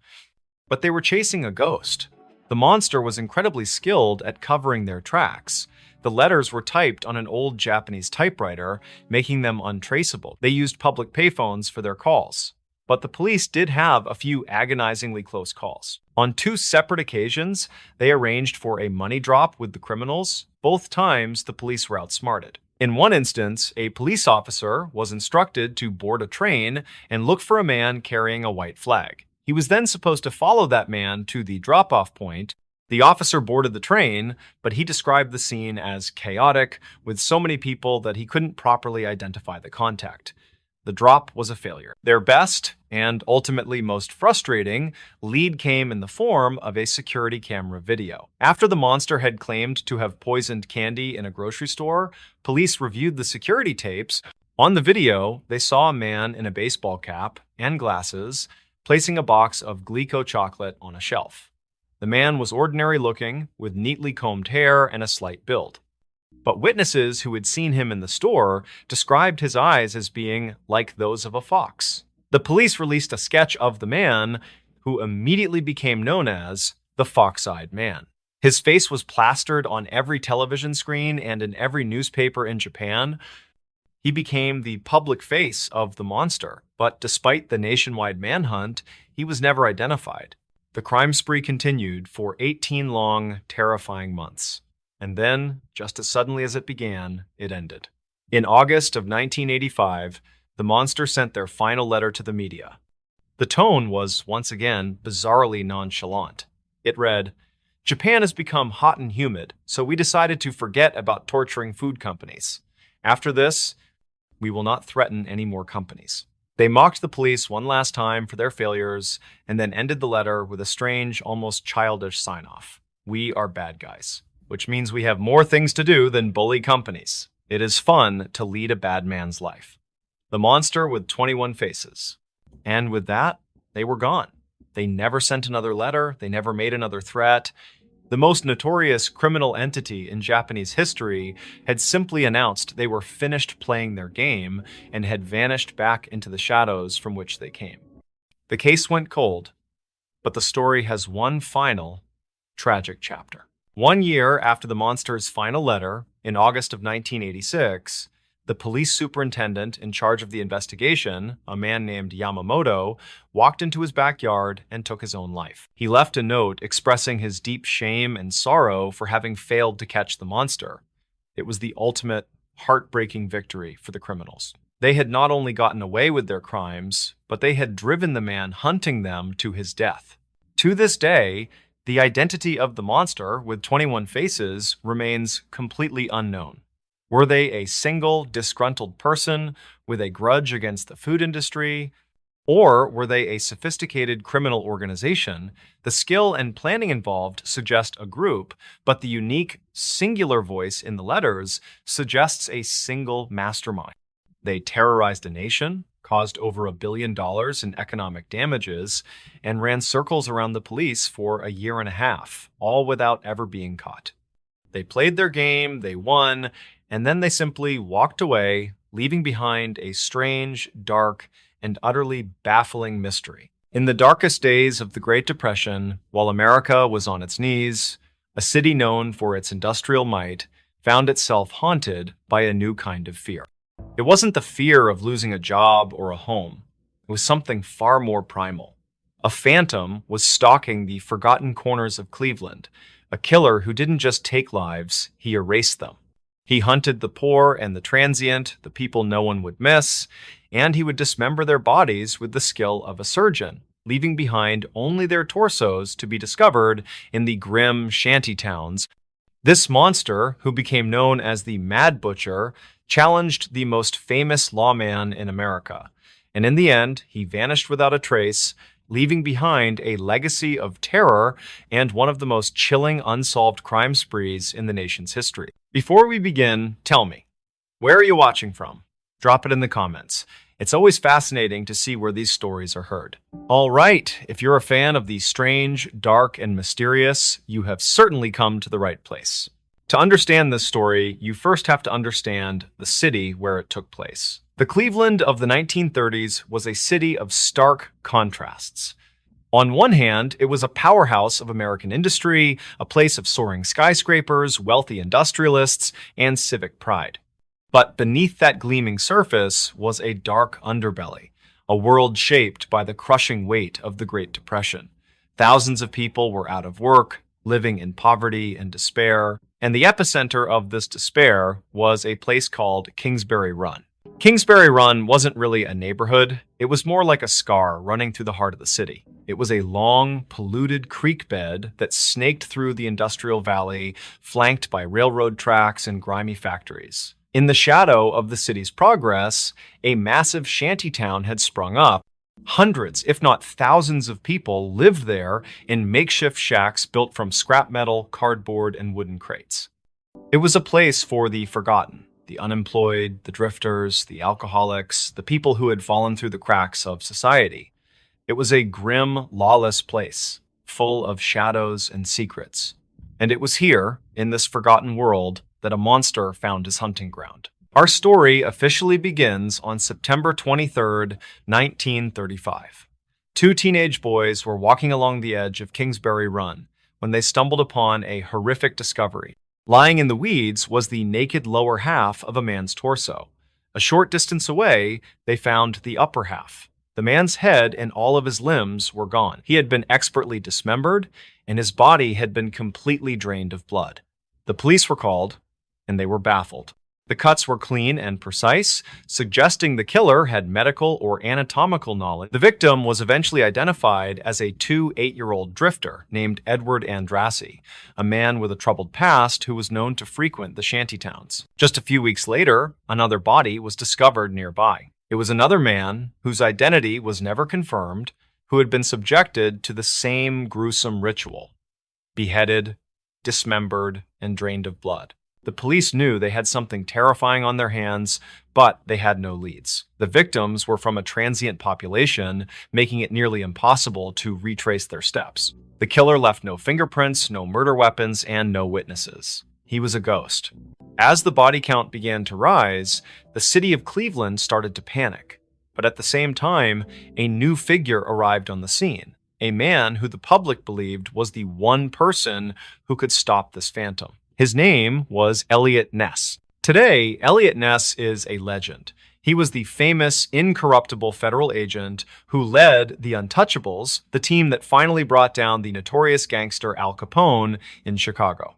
But they were chasing a ghost. The monster was incredibly skilled at covering their tracks. The letters were typed on an old Japanese typewriter, making them untraceable. They used public payphones for their calls. But the police did have a few agonizingly close calls. On two separate occasions, they arranged for a money drop with the criminals, both times the police were outsmarted. In one instance, a police officer was instructed to board a train and look for a man carrying a white flag. He was then supposed to follow that man to the drop-off point. The officer boarded the train, but he described the scene as chaotic, with so many people that he couldn't properly identify the contact. The drop was a failure. Their best, and ultimately most frustrating, lead came in the form of a security camera video. After the monster had claimed to have poisoned candy in a grocery store, police reviewed the security tapes. On the video, they saw a man in a baseball cap and glasses placing a box of Glico chocolate on a shelf. The man was ordinary looking, with neatly combed hair and a slight build. But witnesses who had seen him in the store described his eyes as being like those of a fox. The police released a sketch of the man, who immediately became known as the Fox-Eyed Man. His face was plastered on every television screen and in every newspaper in Japan. He became the public face of the monster, but despite the nationwide manhunt, he was never identified. The crime spree continued for 18 long, terrifying months. And then, just as suddenly as it began, it ended. In August of 1985, the monster sent their final letter to the media. The tone was, once again, bizarrely nonchalant. It read, "Japan has become hot and humid, so we decided to forget about torturing food companies. After this, we will not threaten any more companies." They mocked the police one last time for their failures and then ended the letter with a strange, almost childish sign-off. "We are bad guys," which means we have more things to do than bully companies. It is fun to lead a bad man's life. The monster with 21 faces. And with that, they were gone. They never sent another letter. They never made another threat. The most notorious criminal entity in Japanese history had simply announced they were finished playing their game and had vanished back into the shadows from which they came. The case went cold, but the story has one final, tragic chapter. 1 year after the monster's final letter, in August of 1986, the police superintendent in charge of the investigation, a man named Yamamoto, walked into his backyard and took his own life. He left a note expressing his deep shame and sorrow for having failed to catch the monster. It was the ultimate, heartbreaking victory for the criminals. They had not only gotten away with their crimes, but they had driven the man hunting them to his death. To this day, the identity of the monster with 21 faces remains completely unknown. Were they a single, disgruntled person with a grudge against the food industry? Or were they a sophisticated criminal organization? The skill and planning involved suggest a group, but the unique, singular voice in the letters suggests a single mastermind. They terrorized a nation, caused over $1 billion in economic damages, and ran circles around the police for a year and a half, all without ever being caught. They played their game, they won, and then they simply walked away, leaving behind a strange, dark, and utterly baffling mystery. In the darkest days of the Great Depression, while America was on its knees, a city known for its industrial might found itself haunted by a new kind of fear. It wasn't the fear of losing a job or a home. It was something far more primal. A phantom was stalking the forgotten corners of Cleveland, a killer who didn't just take lives, he erased them. He hunted the poor and the transient, the people no one would miss, and he would dismember their bodies with the skill of a surgeon, leaving behind only their torsos to be discovered in the grim shanty towns. This monster, who became known as the Mad Butcher, challenged the most famous lawman in America, and in the end, he vanished without a trace, leaving behind a legacy of terror and one of the most chilling unsolved crime sprees in the nation's history. Before we begin, tell me, where are you watching from? Drop it in the comments. It's always fascinating to see where these stories are heard. All right, if you're a fan of the strange, dark, and mysterious, you have certainly come to the right place. To understand this story, you first have to understand the city where it took place. The Cleveland of the 1930s was a city of stark contrasts. On one hand, it was a powerhouse of American industry, a place of soaring skyscrapers, wealthy industrialists, and civic pride. But beneath that gleaming surface was a dark underbelly, a world shaped by the crushing weight of the Great Depression. Thousands of people were out of work, living in poverty and despair. And the epicenter of this despair was a place called Kingsbury Run. Kingsbury Run wasn't really a neighborhood. It was more like a scar running through the heart of the city. It was a long, polluted creek bed that snaked through the industrial valley, flanked by railroad tracks and grimy factories. In the shadow of the city's progress, a massive shantytown had sprung up. Hundreds, if not thousands of people lived there in makeshift shacks built from scrap metal, cardboard, and wooden crates. It was a place for the forgotten, the unemployed, the drifters, the alcoholics, the people who had fallen through the cracks of society. It was a grim, lawless place, full of shadows and secrets. And it was here, in this forgotten world, that a monster found his hunting ground. Our story officially begins on September 23rd, 1935. Two teenage boys were walking along the edge of Kingsbury Run when they stumbled upon a horrific discovery. Lying in the weeds was the naked lower half of a man's torso. A short distance away, they found the upper half. The man's head and all of his limbs were gone. He had been expertly dismembered, and his body had been completely drained of blood. The police were called, and they were baffled. The cuts were clean and precise, suggesting the killer had medical or anatomical knowledge. The victim was eventually identified as a 8-year-old drifter named Edward Andrassy, a man with a troubled past who was known to frequent the shantytowns. Just a few weeks later, another body was discovered nearby. It was another man, whose identity was never confirmed, who had been subjected to the same gruesome ritual: beheaded, dismembered, and drained of blood. The police knew they had something terrifying on their hands, but they had no leads. The victims were from a transient population, making it nearly impossible to retrace their steps. The killer left no fingerprints, no murder weapons, and no witnesses. He was a ghost. As the body count began to rise, the city of Cleveland started to panic. But at the same time, a new figure arrived on the scene. A man who the public believed was the one person who could stop this phantom. His name was Eliot Ness. Today, Eliot Ness is a legend. He was the famous, incorruptible federal agent who led the Untouchables, the team that finally brought down the notorious gangster Al Capone in Chicago.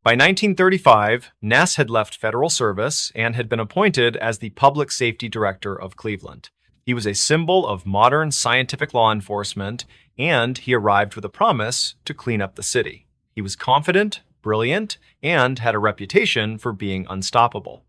By 1935, Ness had left federal service and had been appointed as the public safety director of Cleveland. He was a symbol of modern scientific law enforcement, and he arrived with a promise to clean up the city. He was confident, brilliant, and had a reputation for being unstoppable.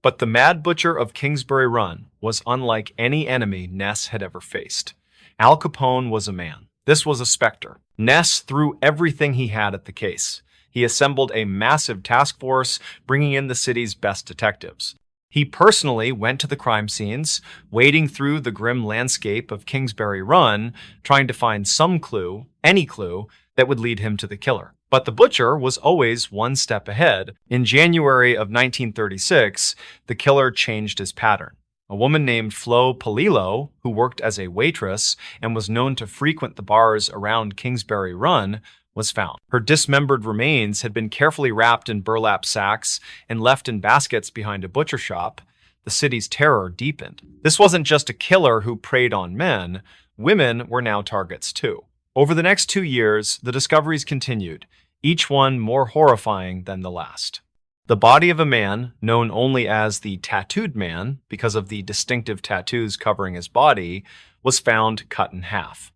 But the Mad Butcher of Kingsbury Run was unlike any enemy Ness had ever faced. Al Capone was a man. This was a specter. Ness threw everything he had at the case. He assembled a massive task force, bringing in the city's best detectives. He personally went to the crime scenes, wading through the grim landscape of Kingsbury Run, trying to find some clue, any clue, that would lead him to the killer. But the butcher was always one step ahead. In January of 1936, the killer changed his pattern. A woman named Flo Polillo, who worked as a waitress and was known to frequent the bars around Kingsbury Run, was found. Her dismembered remains had been carefully wrapped in burlap sacks and left in baskets behind a butcher shop. The city's terror deepened. This wasn't just a killer who preyed on men. Women were now targets too. Over the next 2 years, the discoveries continued, each one more horrifying than the last. The body of a man, known only as the Tattooed Man because of the distinctive tattoos covering his body, was found cut in half.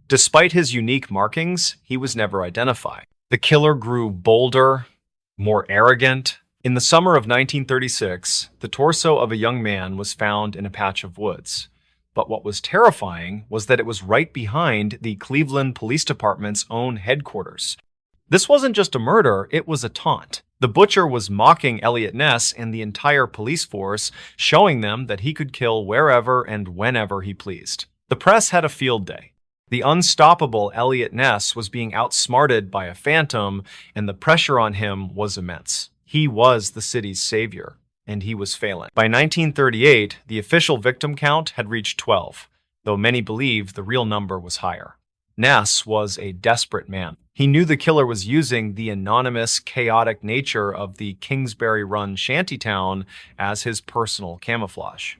Despite his unique markings, he was never identified. The killer grew bolder, more arrogant. In the summer of 1936, the torso of a young man was found in a patch of woods. But what was terrifying was that it was right behind the Cleveland Police Department's own headquarters. This wasn't just a murder, it was a taunt. The butcher was mocking Eliot Ness and the entire police force, showing them that he could kill wherever and whenever he pleased. The press had a field day. The unstoppable Eliot Ness was being outsmarted by a phantom, and the pressure on him was immense. He was the city's savior, and he was failing. By 1938, the official victim count had reached 12, though many believed the real number was higher. Ness was a desperate man. He knew the killer was using the anonymous, chaotic nature of the Kingsbury Run shantytown as his personal camouflage.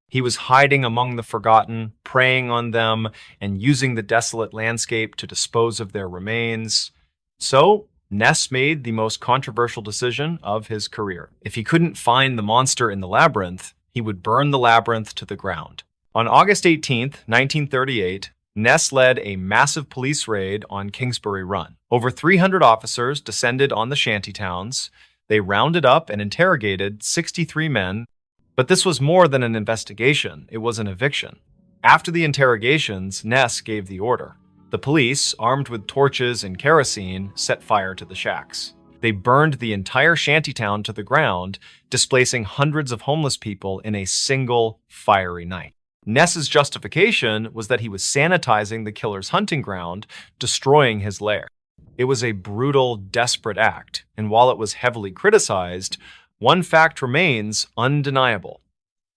He was hiding among the forgotten, preying on them, and using the desolate landscape to dispose of their remains. So, Ness made the most controversial decision of his career. If he couldn't find the monster in the labyrinth, he would burn the labyrinth to the ground. On August 18th, 1938, Ness led a massive police raid on Kingsbury Run. Over 300 officers descended on the shantytowns. They rounded up and interrogated 63 men, but this was more than an investigation, it was an eviction. After the interrogations, Ness gave the order. The police, armed with torches and kerosene, set fire to the shacks. They burned the entire shantytown to the ground, displacing hundreds of homeless people in a single fiery night. Ness's justification was that he was sanitizing the killer's hunting ground, destroying his lair. It was a brutal, desperate act, and while it was heavily criticized, one fact remains undeniable.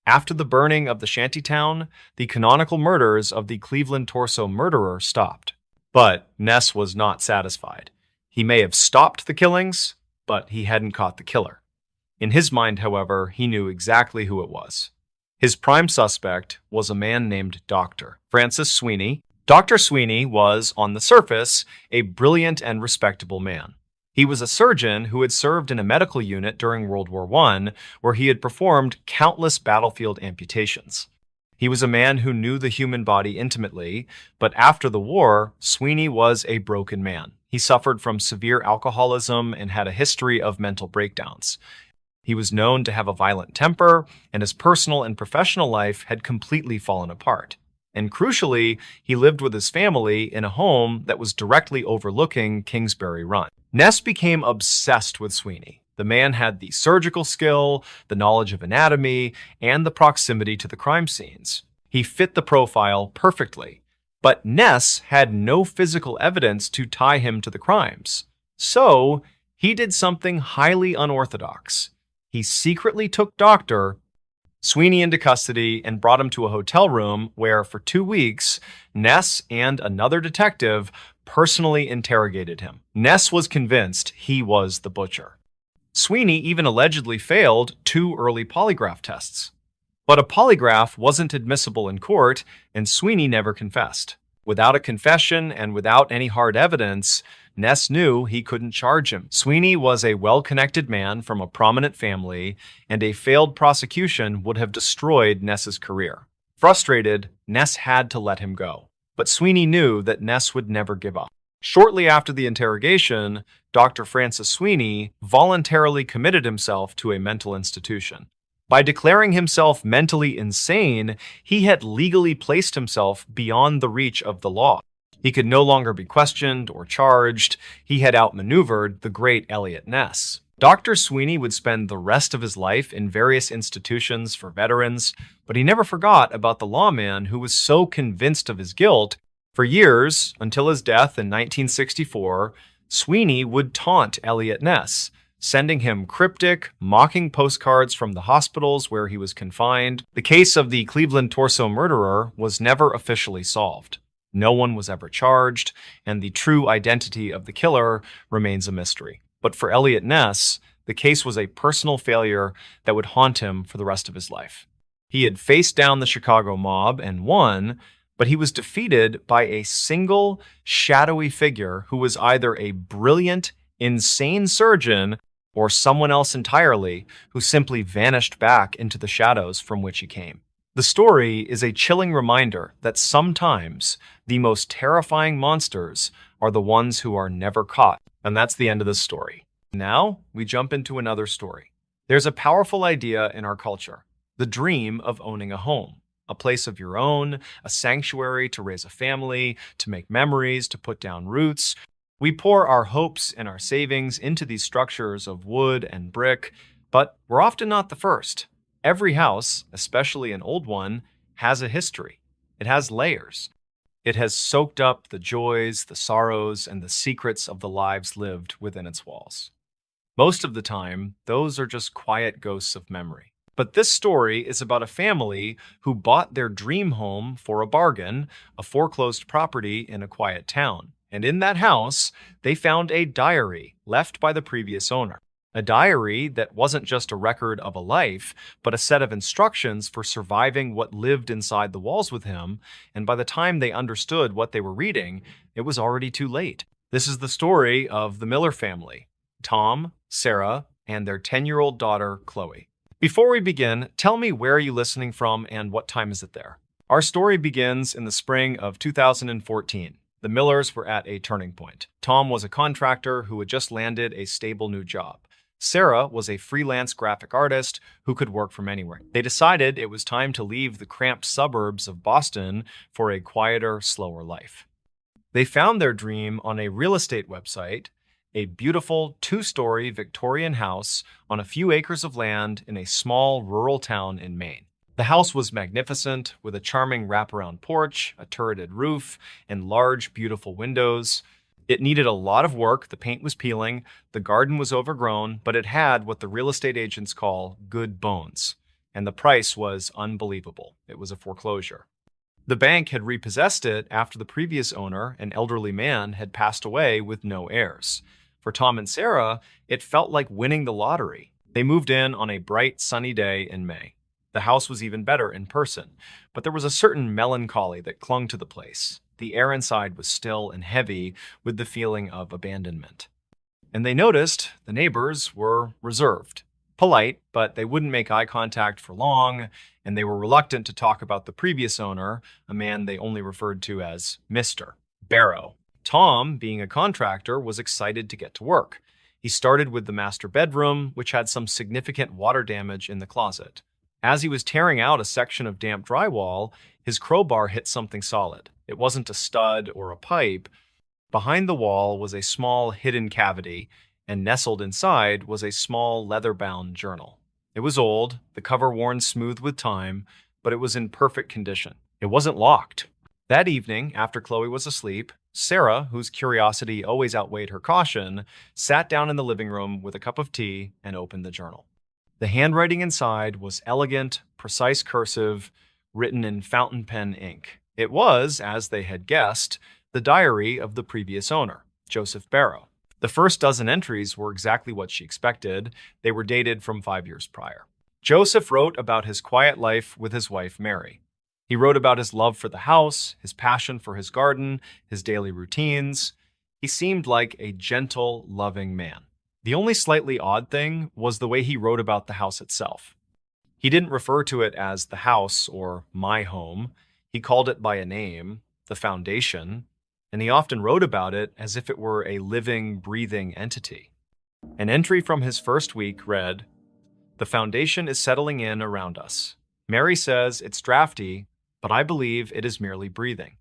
After the burning of the shantytown, the canonical murders of the Cleveland torso murderer stopped. But Ness was not satisfied. He may have stopped the killings, but he hadn't caught the killer. In his mind, however, he knew exactly who it was. His prime suspect was a man named Dr. Francis Sweeney. Dr. Sweeney was, on the surface, a brilliant and respectable man. He was a surgeon who had served in a medical unit during World War I, where he had performed countless battlefield amputations. He was a man who knew the human body intimately, but after the war, Sweeney was a broken man. He suffered from severe alcoholism and had a history of mental breakdowns. He was known to have a violent temper, and his personal and professional life had completely fallen apart. And crucially, he lived with his family in a home that was directly overlooking Kingsbury Run. Ness became obsessed with Sweeney. The man had the surgical skill, the knowledge of anatomy, and the proximity to the crime scenes. He fit the profile perfectly. But Ness had no physical evidence to tie him to the crimes. So, he did something highly unorthodox. He secretly took Dr. Sweeney into custody and brought him to a hotel room where, for 2 weeks, Ness and another detective personally interrogated him. Ness was convinced he was the butcher. Sweeney even allegedly failed 2 early polygraph tests. But a polygraph wasn't admissible in court, and Sweeney never confessed. Without a confession and without any hard evidence, Ness knew he couldn't charge him. Sweeney was a well-connected man from a prominent family, and a failed prosecution would have destroyed Ness's career. Frustrated, Ness had to let him go. But Sweeney knew that Ness would never give up. Shortly after the interrogation, Dr. Francis Sweeney voluntarily committed himself to a mental institution. By declaring himself mentally insane, he had legally placed himself beyond the reach of the law. He could no longer be questioned or charged. He had outmaneuvered the great Eliot Ness. Dr. Sweeney would spend the rest of his life in various institutions for veterans, but he never forgot about the lawman who was so convinced of his guilt. For years, until his death in 1964, Sweeney would taunt Eliot Ness, sending him cryptic, mocking postcards from the hospitals where he was confined. The case of the Cleveland torso murderer was never officially solved. No one was ever charged, and the true identity of the killer remains a mystery. But for Eliot Ness, the case was a personal failure that would haunt him for the rest of his life. He had faced down the Chicago mob and won, but he was defeated by a single, shadowy figure who was either a brilliant, insane surgeon or someone else entirely who simply vanished back into the shadows from which he came. The story is a chilling reminder that sometimes the most terrifying monsters are the ones who are never caught. And that's the end of this story. Now, we jump into another story. There's a powerful idea in our culture, the dream of owning a home, a place of your own, a sanctuary to raise a family, to make memories, to put down roots. We pour our hopes and our savings into these structures of wood and brick, but we're often not the first. Every house, especially an old one, has a history. It has layers. It has soaked up the joys, the sorrows, and the secrets of the lives lived within its walls. Most of the time, those are just quiet ghosts of memory. But this story is about a family who bought their dream home for a bargain, a foreclosed property in a quiet town. And in that house, they found a diary left by the previous owner. A diary that wasn't just a record of a life, but a set of instructions for surviving what lived inside the walls with him, and by the time they understood what they were reading, it was already too late. This is the story of the Miller family, Tom, Sarah, and their 10-year-old daughter, Chloe. Before we begin, tell me where are you listening from and what time is it there? Our story begins in the spring of 2014. The Millers were at a turning point. Tom was a contractor who had just landed a stable new job. Sarah was a freelance graphic artist who could work from anywhere. They decided it was time to leave the cramped suburbs of Boston for a quieter, slower life. They found their dream on a real estate website, a beautiful two-story Victorian house on a few acres of land in a small rural town in Maine. The house was magnificent, with a charming wraparound porch, a turreted roof, and large, beautiful windows. It needed a lot of work, the paint was peeling, the garden was overgrown, but it had what the real estate agents call good bones. And the price was unbelievable. It was a foreclosure. The bank had repossessed it after the previous owner, an elderly man, had passed away with no heirs. For Tom and Sarah, it felt like winning the lottery. They moved in on a bright, sunny day in May. The house was even better in person, but there was a certain melancholy that clung to the place. The air inside was still and heavy with the feeling of abandonment. And they noticed the neighbors were reserved, polite, but they wouldn't make eye contact for long, and they were reluctant to talk about the previous owner, a man they only referred to as Mr. Barrow. Tom, being a contractor, was excited to get to work. He started with the master bedroom, which had some significant water damage in the closet. As he was tearing out a section of damp drywall, his crowbar hit something solid. It wasn't a stud or a pipe. Behind the wall was a small hidden cavity, and nestled inside was a small leather-bound journal. It was old, the cover worn smooth with time, but it was in perfect condition. It wasn't locked. That evening, after Chloe was asleep, Sarah, whose curiosity always outweighed her caution, sat down in the living room with a cup of tea and opened the journal. The handwriting inside was elegant, precise cursive, written in fountain pen ink. It was, as they had guessed, the diary of the previous owner, Joseph Barrow. The first dozen entries were exactly what she expected. They were dated from 5 years prior. Joseph wrote about his quiet life with his wife, Mary. He wrote about his love for the house, his passion for his garden, his daily routines. He seemed like a gentle, loving man. The only slightly odd thing was the way he wrote about the house itself. He didn't refer to it as the house or my home. He called it by a name, the foundation, and he often wrote about it as if it were a living, breathing entity. An entry from his first week read, "The foundation is settling in around us. Mary says it's drafty, but I believe it is merely breathing.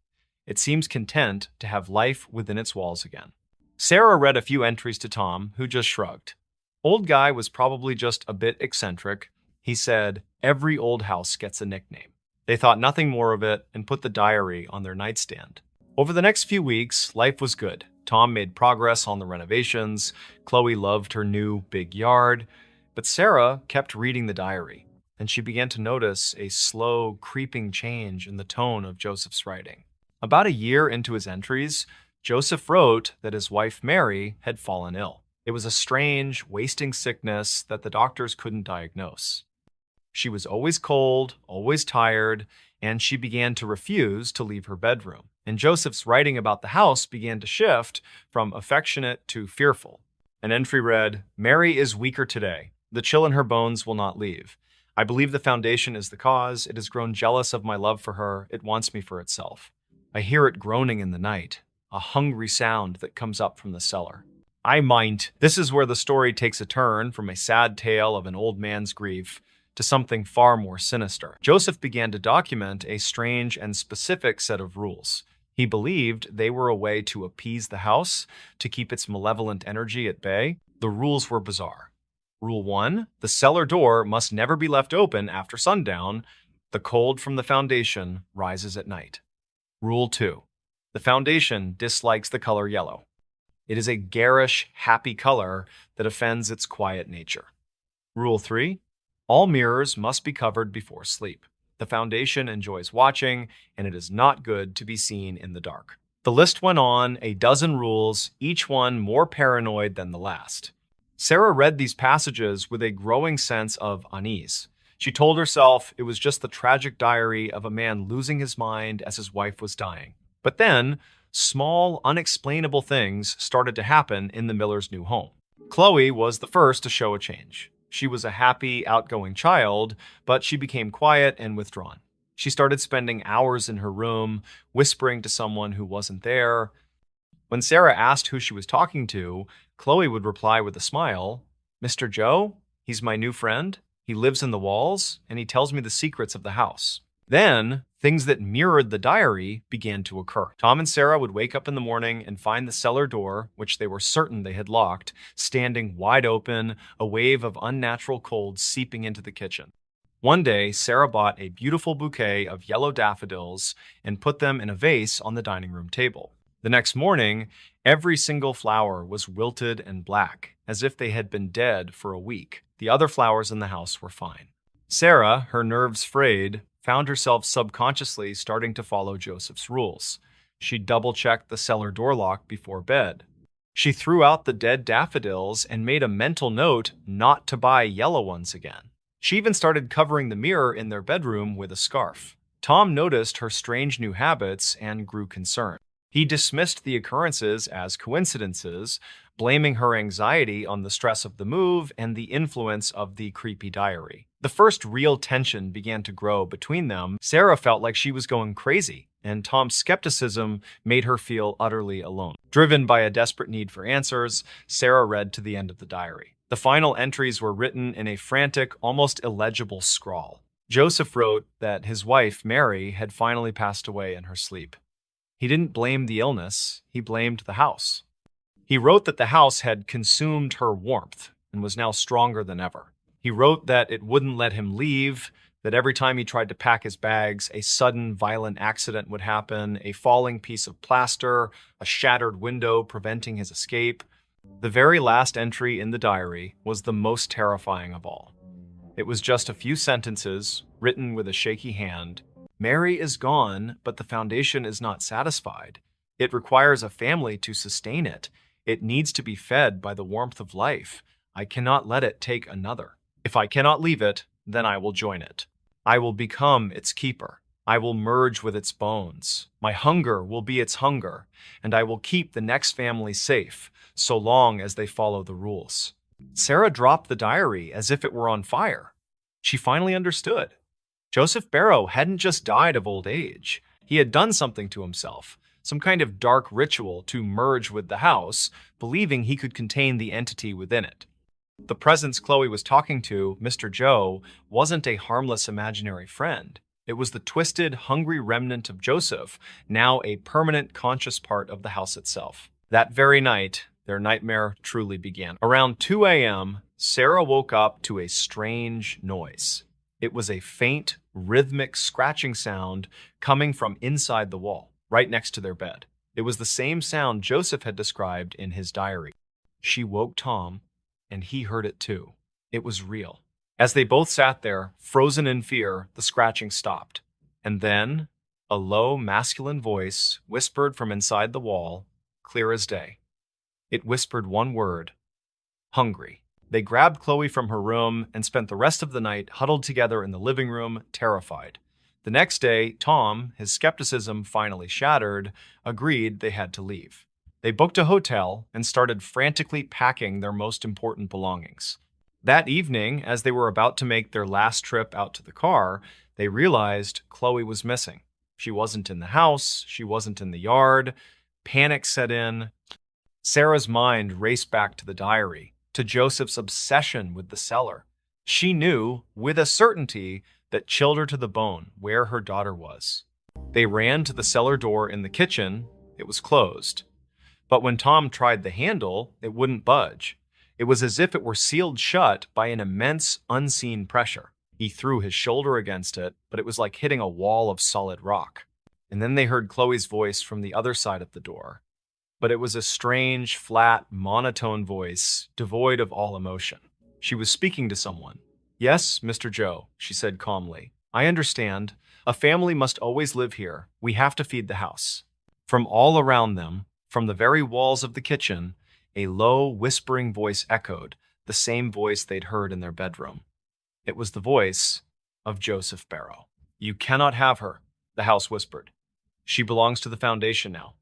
It seems content to have life within its walls again." Sarah read a few entries to Tom, who just shrugged. Old guy was probably just a bit eccentric. He said, "Every old house gets a nickname." They thought nothing more of it and put the diary on their nightstand. Over the next few weeks, life was good. Tom made progress on the renovations. Chloe loved her new big yard. But Sarah kept reading the diary, and she began to notice a slow, creeping change in the tone of Joseph's writing. About a year into his entries, Joseph wrote that his wife Mary had fallen ill. It was a strange, wasting sickness that the doctors couldn't diagnose. She was always cold, always tired, and she began to refuse to leave her bedroom. And Joseph's writing about the house began to shift from affectionate to fearful. An entry read, "Mary is weaker today. The chill in her bones will not leave. I believe the foundation is the cause. It has grown jealous of my love for her. It wants me for itself. I hear it groaning in the night, a hungry sound that comes up from the cellar. I mind." This is where the story takes a turn from a sad tale of an old man's grief to something far more sinister. Joseph began to document a strange and specific set of rules. He believed they were a way to appease the house, to keep its malevolent energy at bay. The rules were bizarre. Rule 1, the cellar door must never be left open after sundown. The cold from the foundation rises at night. Rule 2, the foundation dislikes the color yellow. It is a garish, happy color that offends its quiet nature. Rule 3, all mirrors must be covered before sleep. The foundation enjoys watching, and it is not good to be seen in the dark. The list went on, a dozen rules, each one more paranoid than the last. Sarah read these passages with a growing sense of unease. She told herself it was just the tragic diary of a man losing his mind as his wife was dying. But then, small, unexplainable things started to happen in the Millers' new home. Chloe was the first to show a change. She was a happy, outgoing child, but she became quiet and withdrawn. She started spending hours in her room, whispering to someone who wasn't there. When Sarah asked who she was talking to, Chloe would reply with a smile, "Mr. Joe? He's my new friend. He lives in the walls, and he tells me the secrets of the house." Then, things that mirrored the diary began to occur. Tom and Sarah would wake up in the morning and find the cellar door, which they were certain they had locked, standing wide open, a wave of unnatural cold seeping into the kitchen. One day, Sarah bought a beautiful bouquet of yellow daffodils and put them in a vase on the dining room table. The next morning, every single flower was wilted and black, as if they had been dead for a week. The other flowers in the house were fine. Sarah, her nerves frayed, found herself subconsciously starting to follow Joseph's rules. She double-checked the cellar door lock before bed. She threw out the dead daffodils and made a mental note not to buy yellow ones again. She even started covering the mirror in their bedroom with a scarf. Tom noticed her strange new habits and grew concerned. He dismissed the occurrences as coincidences, blaming her anxiety on the stress of the move and the influence of the creepy diary. The first real tension began to grow between them. Sarah felt like she was going crazy, and Tom's skepticism made her feel utterly alone. Driven by a desperate need for answers, Sarah read to the end of the diary. The final entries were written in a frantic, almost illegible scrawl. Joseph wrote that his wife, Mary, had finally passed away in her sleep. He didn't blame the illness, he blamed the house. He wrote that the house had consumed her warmth and was now stronger than ever. He wrote that it wouldn't let him leave, that every time he tried to pack his bags, a sudden violent accident would happen, a falling piece of plaster, a shattered window preventing his escape. The very last entry in the diary was the most terrifying of all. It was just a few sentences, written with a shaky hand. "Mary is gone, but the foundation is not satisfied. It requires a family to sustain it. It needs to be fed by the warmth of life. I cannot let it take another. If I cannot leave it, then I will join it. I will become its keeper. I will merge with its bones. My hunger will be its hunger, and I will keep the next family safe, so long as they follow the rules." Sarah dropped the diary as if it were on fire. She finally understood. Joseph Barrow hadn't just died of old age. He had done something to himself, some kind of dark ritual to merge with the house, believing he could contain the entity within it. The presence Chloe was talking to, Mr. Joe, wasn't a harmless imaginary friend. It was the twisted, hungry remnant of Joseph, now a permanent conscious part of the house itself. That very night, their nightmare truly began. Around 2 a.m., Sarah woke up to a strange noise. It was a faint, rhythmic scratching sound coming from inside the wall, right next to their bed. It was the same sound Joseph had described in his diary. She woke Tom, and he heard it too. It was real. As they both sat there, frozen in fear, the scratching stopped. And then, a low, masculine voice whispered from inside the wall, clear as day. It whispered one word: hungry. They grabbed Chloe from her room and spent the rest of the night huddled together in the living room, terrified. The next day, Tom, his skepticism finally shattered, agreed they had to leave. They booked a hotel and started frantically packing their most important belongings. That evening, as they were about to make their last trip out to the car, they realized Chloe was missing. She wasn't in the house, she wasn't in the yard. Panic set in. Sarah's mind raced back to the diary, to Joseph's obsession with the cellar. She knew, with a certainty, that chilled her to the bone where her daughter was. They ran to the cellar door in the kitchen. It was closed. But when Tom tried the handle, it wouldn't budge. It was as if it were sealed shut by an immense, unseen pressure. He threw his shoulder against it, but it was like hitting a wall of solid rock. And then they heard Chloe's voice from the other side of the door. But it was a strange, flat, monotone voice, devoid of all emotion. She was speaking to someone. "Yes, Mr. Joe," she said calmly. "I understand. A family must always live here. We have to feed the house." From all around them, from the very walls of the kitchen, a low, whispering voice echoed, the same voice they'd heard in their bedroom. It was the voice of Joseph Barrow. "You cannot have her," the house whispered. "She belongs to the foundation now.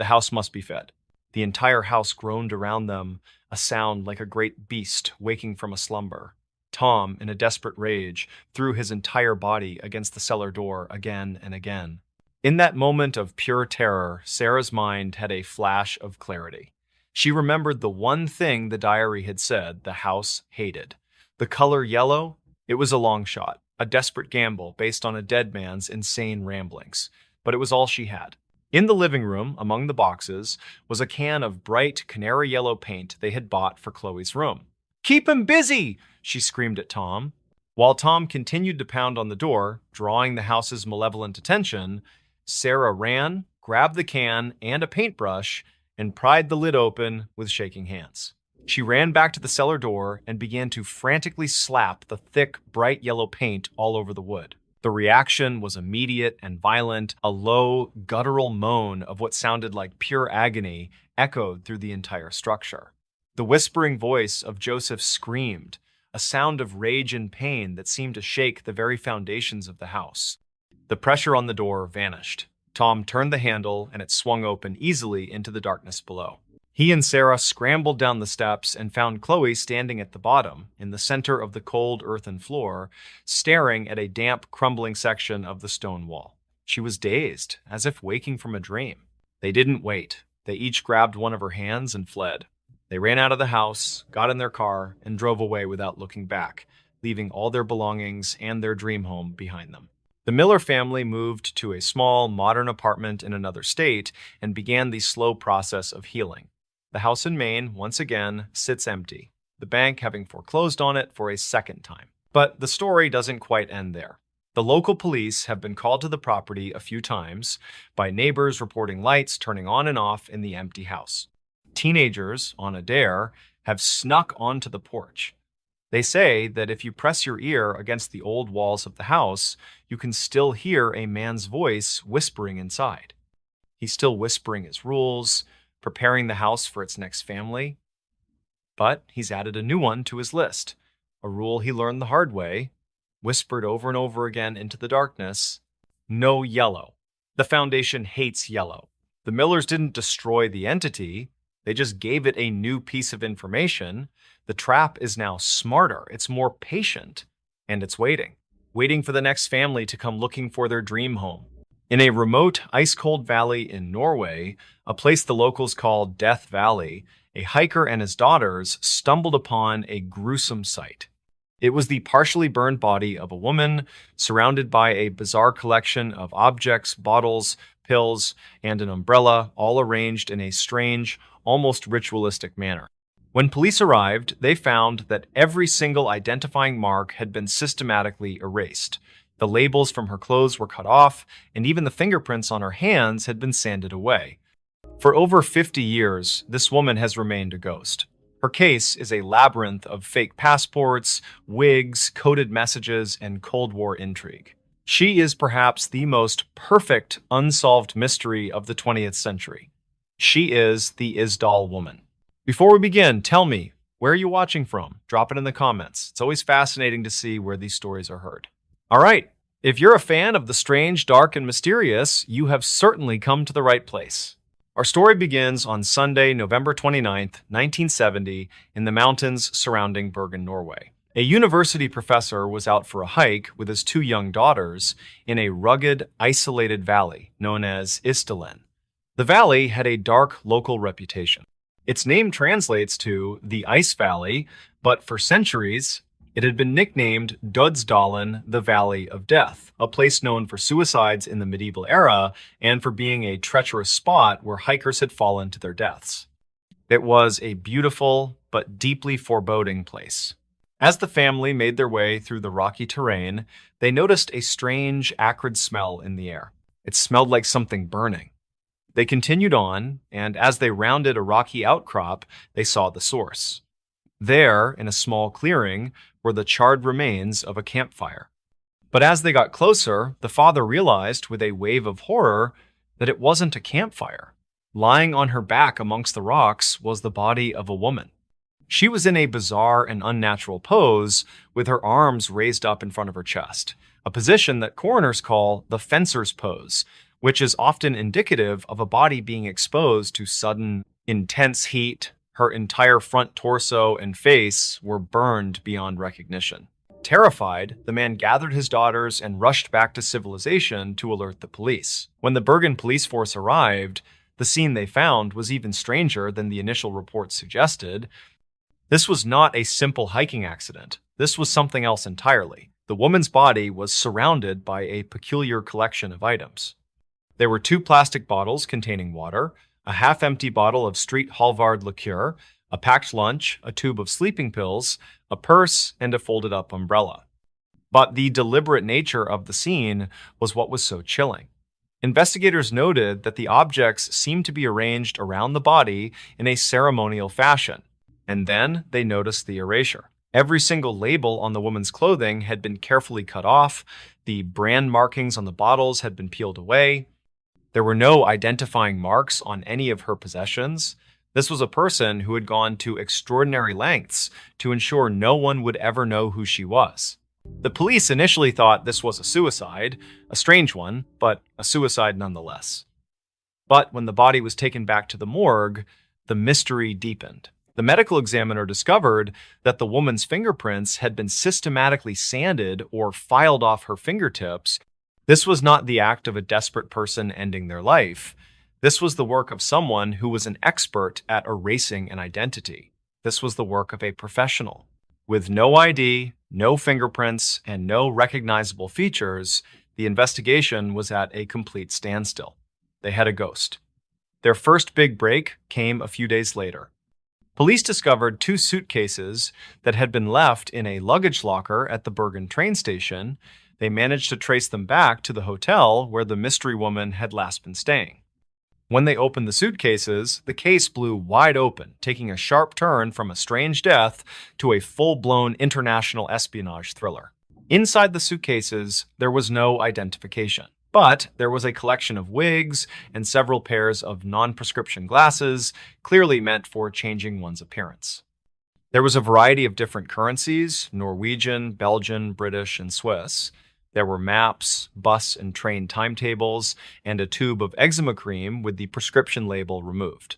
The house must be fed. The entire house groaned around them, a sound like a great beast waking from a slumber. Tom, in a desperate rage, threw his entire body against the cellar door again and again. In that moment of pure terror, Sarah's mind had a flash of clarity. She remembered the one thing the diary had said the house hated. The color yellow? It was a long shot, a desperate gamble based on a dead man's insane ramblings. But it was all she had. In the living room, among the boxes, was a can of bright canary yellow paint they had bought for Chloe's room. "Keep him busy!" she screamed at Tom. While Tom continued to pound on the door, drawing the house's malevolent attention, Sarah ran, grabbed the can and a paintbrush, and pried the lid open with shaking hands. She ran back to the cellar door and began to frantically slap the thick, bright yellow paint all over the wood. The reaction was immediate and violent. A low, guttural moan of what sounded like pure agony echoed through the entire structure. The whispering voice of Joseph screamed, a sound of rage and pain that seemed to shake the very foundations of the house. The pressure on the door vanished. Tom turned the handle and it swung open easily into the darkness below. He and Sarah scrambled down the steps and found Chloe standing at the bottom, in the center of the cold earthen floor, staring at a damp, crumbling section of the stone wall. She was dazed, as if waking from a dream. They didn't wait. They each grabbed one of her hands and fled. They ran out of the house, got in their car, and drove away without looking back, leaving all their belongings and their dream home behind them. The Miller family moved to a small, modern apartment in another state and began the slow process of healing. The house in Maine, once again, sits empty, the bank having foreclosed on it for a second time. But the story doesn't quite end there. The local police have been called to the property a few times by neighbors reporting lights turning on and off in the empty house. Teenagers, on a dare, have snuck onto the porch. They say that if you press your ear against the old walls of the house, you can still hear a man's voice whispering inside. He's still whispering his rules, preparing the house for its next family. But he's added a new one to his list, a rule he learned the hard way, whispered over and over again into the darkness: no yellow. The Foundation hates yellow. The Millers didn't destroy the entity, they just gave it a new piece of information. The trap is now smarter, it's more patient, and it's waiting for the next family to come looking for their dream home. In a remote, ice-cold valley in Norway, a place the locals call Death Valley, a hiker and his daughters stumbled upon a gruesome sight. It was the partially burned body of a woman, surrounded by a bizarre collection of objects, bottles, pills, and an umbrella, all arranged in a strange, almost ritualistic manner. When police arrived, they found that every single identifying mark had been systematically erased. The labels from her clothes were cut off, and even the fingerprints on her hands had been sanded away. For over 50 years, this woman has remained a ghost. Her case is a labyrinth of fake passports, wigs, coded messages, and Cold War intrigue. She is perhaps the most perfect unsolved mystery of the 20th century. She is the Isdal woman. Before we begin, tell me, where are you watching from? Drop it in the comments. It's always fascinating to see where these stories are heard. All right, if you're a fan of the strange, dark, and mysterious, you have certainly come to the right place. Our story begins on Sunday, November 29th, 1970, in the mountains surrounding Bergen, Norway. A university professor was out for a hike with his two young daughters in a rugged, isolated valley known as Isdalen. The valley had a dark local reputation. Its name translates to the Ice Valley, but for centuries, it had been nicknamed Dødsdalen, the Valley of Death, a place known for suicides in the medieval era and for being a treacherous spot where hikers had fallen to their deaths. It was a beautiful but deeply foreboding place. As the family made their way through the rocky terrain, they noticed a strange, acrid smell in the air. It smelled like something burning. They continued on, and as they rounded a rocky outcrop, they saw the source. There, in a small clearing, were the charred remains of a campfire. But as they got closer, the father realized with a wave of horror that it wasn't a campfire. Lying on her back amongst the rocks was the body of a woman. She was in a bizarre and unnatural pose, with her arms raised up in front of her chest, a position that coroners call the fencer's pose, which is often indicative of a body being exposed to sudden, intense heat. Her entire front torso and face were burned beyond recognition. Terrified, the man gathered his daughters and rushed back to civilization to alert the police. When the Bergen police force arrived, the scene they found was even stranger than the initial reports suggested. This was not a simple hiking accident. This was something else entirely. The woman's body was surrounded by a peculiar collection of items. There were 2 plastic bottles containing water, a half-empty bottle of Street Halvard liqueur, a packed lunch, a tube of sleeping pills, a purse, and a folded-up umbrella. But the deliberate nature of the scene was what was so chilling. Investigators noted that the objects seemed to be arranged around the body in a ceremonial fashion, and then they noticed the erasure. Every single label on the woman's clothing had been carefully cut off, the brand markings on the bottles had been peeled away. There were no identifying marks on any of her possessions. This was a person who had gone to extraordinary lengths to ensure no one would ever know who she was. The police initially thought this was a suicide, a strange one, but a suicide nonetheless. But when the body was taken back to the morgue, the mystery deepened. The medical examiner discovered that the woman's fingerprints had been systematically sanded or filed off her fingertips. This was not the act of a desperate person ending their life. This was the work of someone who was an expert at erasing an identity. This was the work of a professional. With no ID, no fingerprints, and no recognizable features, the investigation was at a complete standstill. They had a ghost. Their first big break came a few days later. Police discovered 2 suitcases that had been left in a luggage locker at the Bergen train station. They managed to trace them back to the hotel where the mystery woman had last been staying. When they opened the suitcases, the case blew wide open, taking a sharp turn from a strange death to a full-blown international espionage thriller. Inside the suitcases, there was no identification, but there was a collection of wigs and several pairs of non-prescription glasses, clearly meant for changing one's appearance. There was a variety of different currencies: Norwegian, Belgian, British, and Swiss. There were maps, bus and train timetables, and a tube of eczema cream with the prescription label removed.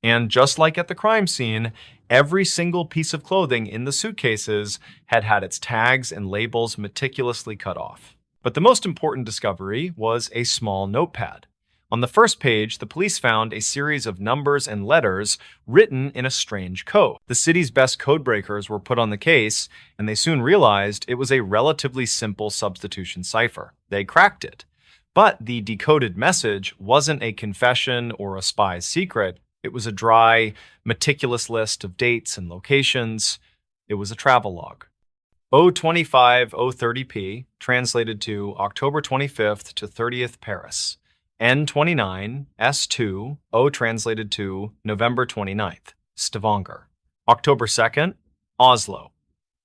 And just like at the crime scene, every single piece of clothing in the suitcases had had its tags and labels meticulously cut off. But the most important discovery was a small notepad. On the first page, the police found a series of numbers and letters written in a strange code. The city's best codebreakers were put on the case, and they soon realized it was a relatively simple substitution cipher. They cracked it. But the decoded message wasn't a confession or a spy's secret. It was a dry, meticulous list of dates and locations. It was a travel log. 025-030p, translated to October 25th to 30th Paris. N29, S2, O translated to November 29th, Stavanger. October 2nd, Oslo.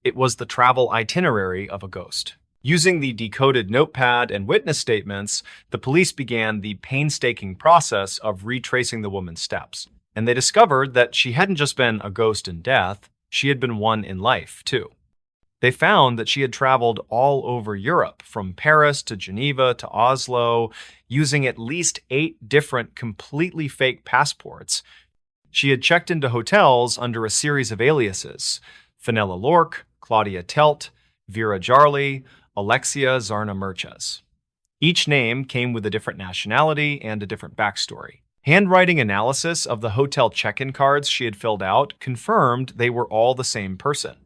It was the travel itinerary of a ghost. Using the decoded notepad and witness statements, the police began the painstaking process of retracing the woman's steps. And they discovered that she hadn't just been a ghost in death, she had been one in life, too. They found that she had traveled all over Europe, from Paris to Geneva to Oslo, using at least 8 different completely fake passports. She had checked into hotels under a series of aliases: Fenella Lork, Claudia Telt, Vera Jarley, Alexia Zarna Merches. Each name came with a different nationality and a different backstory. Handwriting analysis of the hotel check-in cards she had filled out confirmed they were all the same person.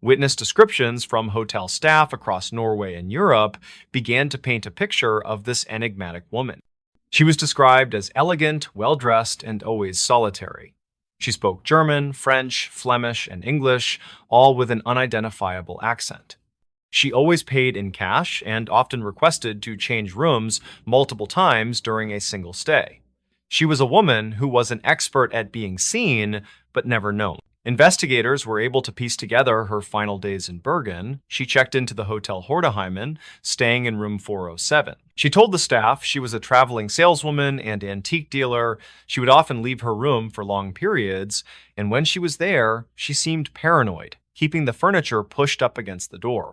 Witness descriptions from hotel staff across Norway and Europe began to paint a picture of this enigmatic woman. She was described as elegant, well-dressed, and always solitary. She spoke German, French, Flemish, and English, all with an unidentifiable accent. She always paid in cash and often requested to change rooms multiple times during a single stay. She was a woman who was an expert at being seen, but never known. Investigators were able to piece together her final days in Bergen. She checked into the Hotel Hordeheimen, staying in room 407. She told the staff she was a traveling saleswoman and antique dealer. She would often leave her room for long periods, and when she was there, she seemed paranoid, keeping the furniture pushed up against the door.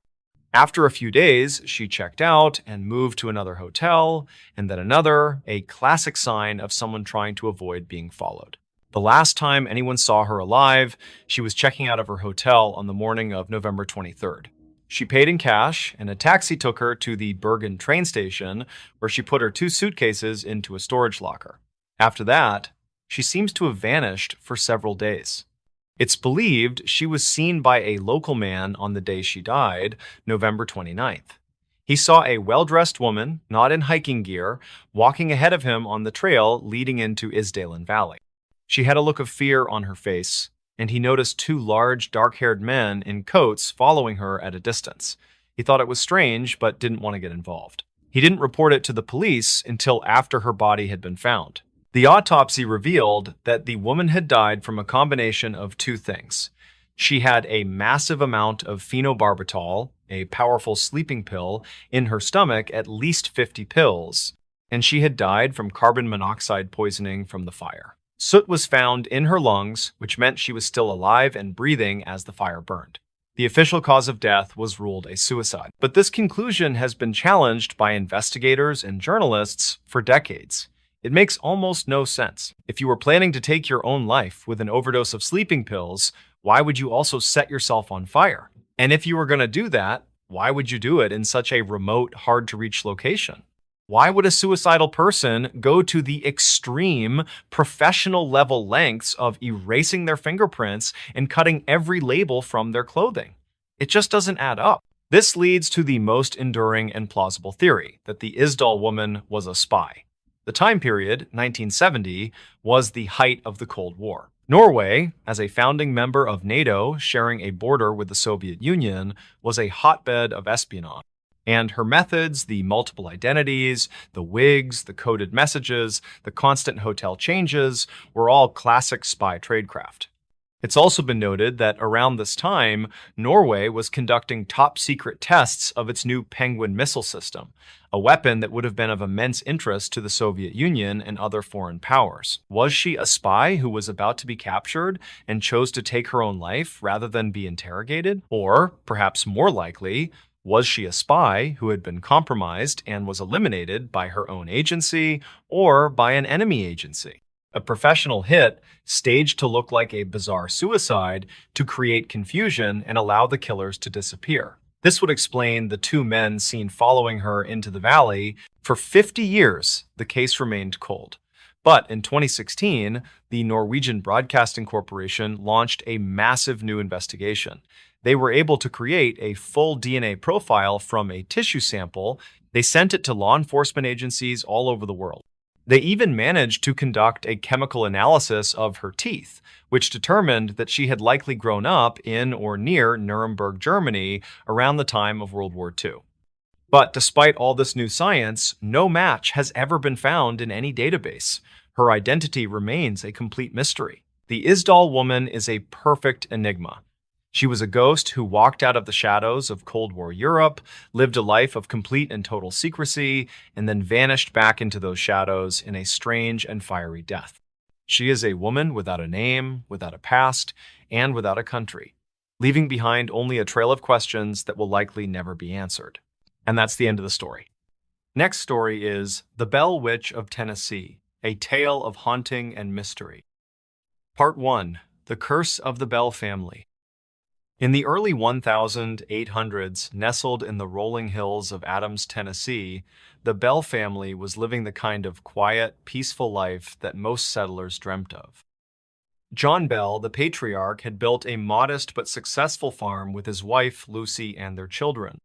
After a few days, she checked out and moved to another hotel, and then another, a classic sign of someone trying to avoid being followed. The last time anyone saw her alive, she was checking out of her hotel on the morning of November 23rd. She paid in cash, and a taxi took her to the Bergen train station, where she put her 2 suitcases into a storage locker. After that, she seems to have vanished for several days. It's believed she was seen by a local man on the day she died, November 29th. He saw a well-dressed woman, not in hiking gear, walking ahead of him on the trail leading into Isdalen Valley. She had a look of fear on her face, and he noticed 2 large, dark-haired men in coats following her at a distance. He thought it was strange, but didn't want to get involved. He didn't report it to the police until after her body had been found. The autopsy revealed that the woman had died from a combination of 2 things. She had a massive amount of phenobarbital, a powerful sleeping pill, in her stomach, at least 50 pills, and she had died from carbon monoxide poisoning from the fire. Soot was found in her lungs, which meant she was still alive and breathing as the fire burned. The official cause of death was ruled a suicide. But this conclusion has been challenged by investigators and journalists for decades. It makes almost no sense. If you were planning to take your own life with an overdose of sleeping pills, why would you also set yourself on fire? And if you were going to do that, why would you do it in such a remote, hard-to-reach location? Why would a suicidal person go to the extreme, professional-level lengths of erasing their fingerprints and cutting every label from their clothing? It just doesn't add up. This leads to the most enduring and plausible theory, that the Isdal woman was a spy. The time period, 1970, was the height of the Cold War. Norway, as a founding member of NATO sharing a border with the Soviet Union, was a hotbed of espionage. And her methods, the multiple identities, the wigs, the coded messages, the constant hotel changes, were all classic spy tradecraft. It's also been noted that around this time, Norway was conducting top-secret tests of its new Penguin missile system, a weapon that would have been of immense interest to the Soviet Union and other foreign powers. Was she a spy who was about to be captured and chose to take her own life rather than be interrogated? Or, perhaps more likely, was she a spy who had been compromised and was eliminated by her own agency or by an enemy agency? A professional hit staged to look like a bizarre suicide to create confusion and allow the killers to disappear. This would explain the 2 men seen following her into the valley. For 50 years, the case remained cold. But in 2016, the Norwegian Broadcasting Corporation launched a massive new investigation. They were able to create a full DNA profile from a tissue sample. They sent it to law enforcement agencies all over the world. They even managed to conduct a chemical analysis of her teeth, which determined that she had likely grown up in or near Nuremberg, Germany, around the time of World War II. But despite all this new science, no match has ever been found in any database. Her identity remains a complete mystery. The Isdal woman is a perfect enigma. She was a ghost who walked out of the shadows of Cold War Europe, lived a life of complete and total secrecy, and then vanished back into those shadows in a strange and fiery death. She is a woman without a name, without a past, and without a country, leaving behind only a trail of questions that will likely never be answered. And that's the end of the story. Next story is The Bell Witch of Tennessee, a tale of haunting and mystery. Part 1. The Curse of the Bell Family. In the early 1800s, nestled in the rolling hills of Adams, Tennessee, the Bell family was living the kind of quiet, peaceful life that most settlers dreamt of. John Bell, the patriarch, had built a modest but successful farm with his wife, Lucy, and their children.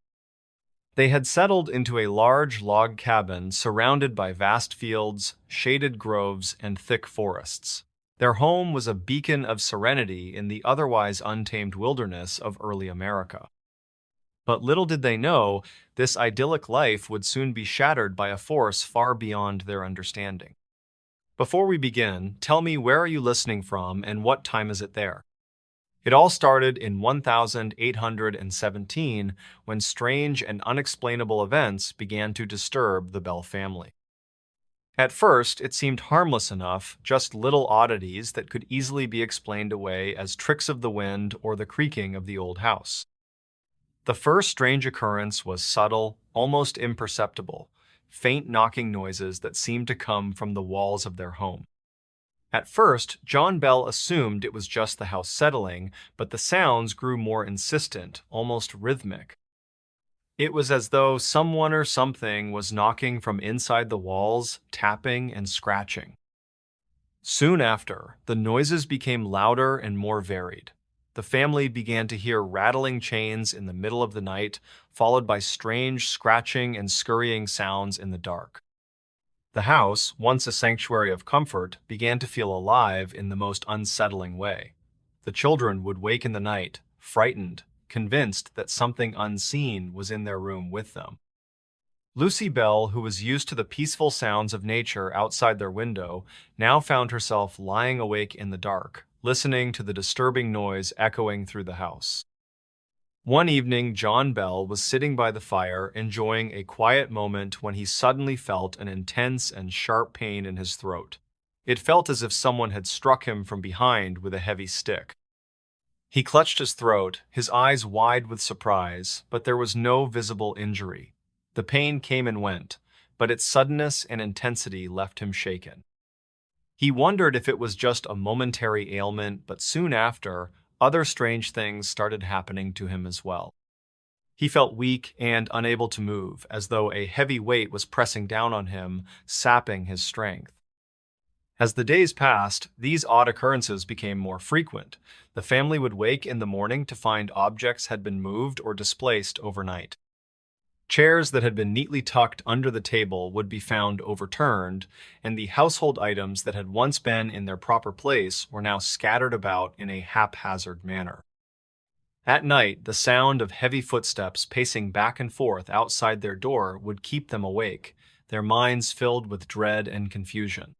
They had settled into a large log cabin surrounded by vast fields, shaded groves, and thick forests. Their home was a beacon of serenity in the otherwise untamed wilderness of early America. But little did they know, this idyllic life would soon be shattered by a force far beyond their understanding. Before we begin, tell me, where are you listening from and what time is it there? It all started in 1817 when strange and unexplainable events began to disturb the Bell family. At first, it seemed harmless enough, just little oddities that could easily be explained away as tricks of the wind or the creaking of the old house. The first strange occurrence was subtle, almost imperceptible, faint knocking noises that seemed to come from the walls of their home. At first, John Bell assumed it was just the house settling, but the sounds grew more insistent, almost rhythmic. It was as though someone or something was knocking from inside the walls, tapping and scratching. Soon after, the noises became louder and more varied. The family began to hear rattling chains in the middle of the night, followed by strange scratching and scurrying sounds in the dark. The house, once a sanctuary of comfort, began to feel alive in the most unsettling way. The children would wake in the night, frightened, convinced that something unseen was in their room with them. Lucy Bell, who was used to the peaceful sounds of nature outside their window, now found herself lying awake in the dark, listening to the disturbing noise echoing through the house. One evening, John Bell was sitting by the fire, enjoying a quiet moment when he suddenly felt an intense and sharp pain in his throat. It felt as if someone had struck him from behind with a heavy stick. He clutched his throat, his eyes wide with surprise, but there was no visible injury. The pain came and went, but its suddenness and intensity left him shaken. He wondered if it was just a momentary ailment, but soon after, other strange things started happening to him as well. He felt weak and unable to move, as though a heavy weight was pressing down on him, sapping his strength. As the days passed, these odd occurrences became more frequent. The family would wake in the morning to find objects had been moved or displaced overnight. Chairs that had been neatly tucked under the table would be found overturned, and the household items that had once been in their proper place were now scattered about in a haphazard manner. At night, the sound of heavy footsteps pacing back and forth outside their door would keep them awake, their minds filled with dread and confusion.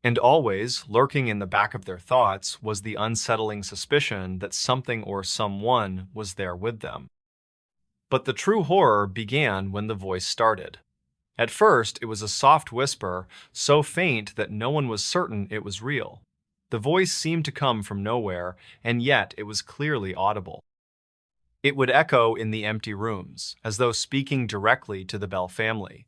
And always, lurking in the back of their thoughts, was the unsettling suspicion that something or someone was there with them. But the true horror began when the voice started. At first, it was a soft whisper, so faint that no one was certain it was real. The voice seemed to come from nowhere, and yet it was clearly audible. It would echo in the empty rooms, as though speaking directly to the Bell family.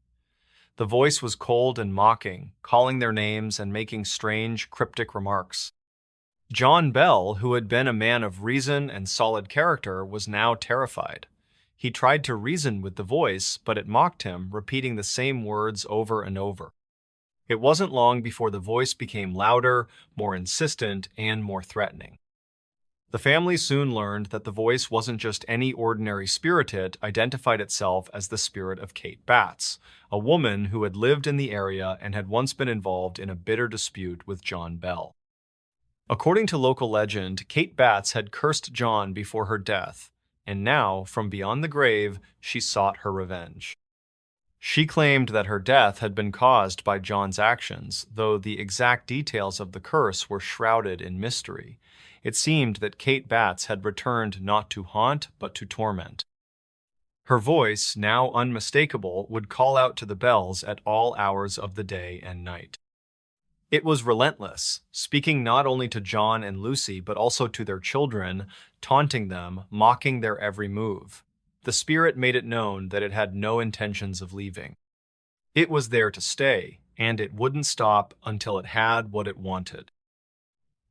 The voice was cold and mocking, calling their names and making strange, cryptic remarks. John Bell, who had been a man of reason and solid character, was now terrified. He tried to reason with the voice, but it mocked him, repeating the same words over and over. It wasn't long before the voice became louder, more insistent, and more threatening. The family soon learned that the voice wasn't just any ordinary spirit. It identified itself as the spirit of Kate Batts, a woman who had lived in the area and had once been involved in a bitter dispute with John Bell. According to local legend, Kate Batts had cursed John before her death, and now, from beyond the grave, she sought her revenge. She claimed that her death had been caused by John's actions, though the exact details of the curse were shrouded in mystery. It seemed that Kate Batts had returned not to haunt, but to torment. Her voice, now unmistakable, would call out to the Bells at all hours of the day and night. It was relentless, speaking not only to John and Lucy, but also to their children, taunting them, mocking their every move. The spirit made it known that it had no intentions of leaving. It was there to stay, and it wouldn't stop until it had what it wanted.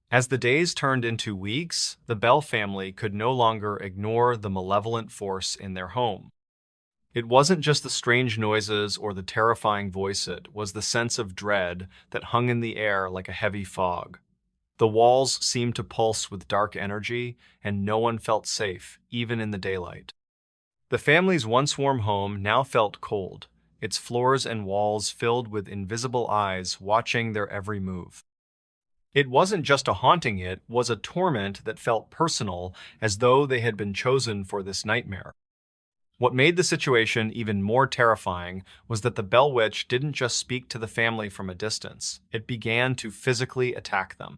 As the days turned into weeks, the Bell family could no longer ignore the malevolent force in their home. It wasn't just the strange noises or the terrifying voice, it was the sense of dread that hung in the air like a heavy fog. The walls seemed to pulse with dark energy, and no one felt safe, even in the daylight. The family's once warm home now felt cold, its floors and walls filled with invisible eyes watching their every move. It wasn't just a haunting, it was a torment that felt personal, as though they had been chosen for this nightmare. What made the situation even more terrifying was that the Bell Witch didn't just speak to the family from a distance. It began to physically attack them.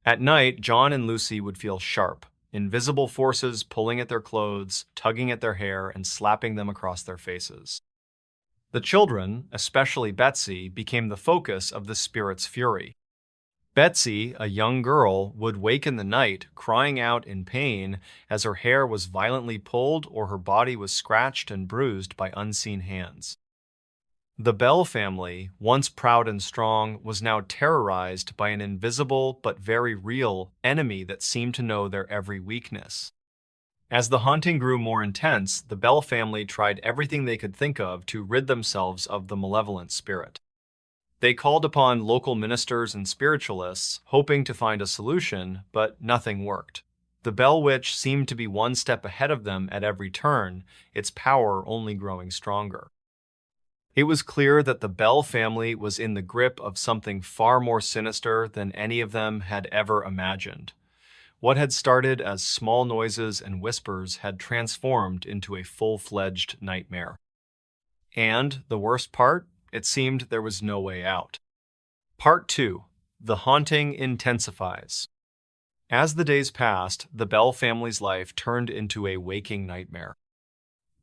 At night, John and Lucy would feel sharp, invisible forces pulling at their clothes, tugging at their hair, and slapping them across their faces. The children, especially Betsy, became the focus of the spirit's fury. Betsy, a young girl, would wake in the night, crying out in pain as her hair was violently pulled or her body was scratched and bruised by unseen hands. The Bell family, once proud and strong, was now terrorized by an invisible but very real enemy that seemed to know their every weakness. As the haunting grew more intense, the Bell family tried everything they could think of to rid themselves of the malevolent spirit. They called upon local ministers and spiritualists, hoping to find a solution, but nothing worked. The Bell Witch seemed to be one step ahead of them at every turn, its power only growing stronger. It was clear that the Bell family was in the grip of something far more sinister than any of them had ever imagined. What had started as small noises and whispers had transformed into a full-fledged nightmare. And the worst part? It seemed there was no way out. Part 2. The haunting intensifies. As the days passed, the Bell family's life turned into a waking nightmare.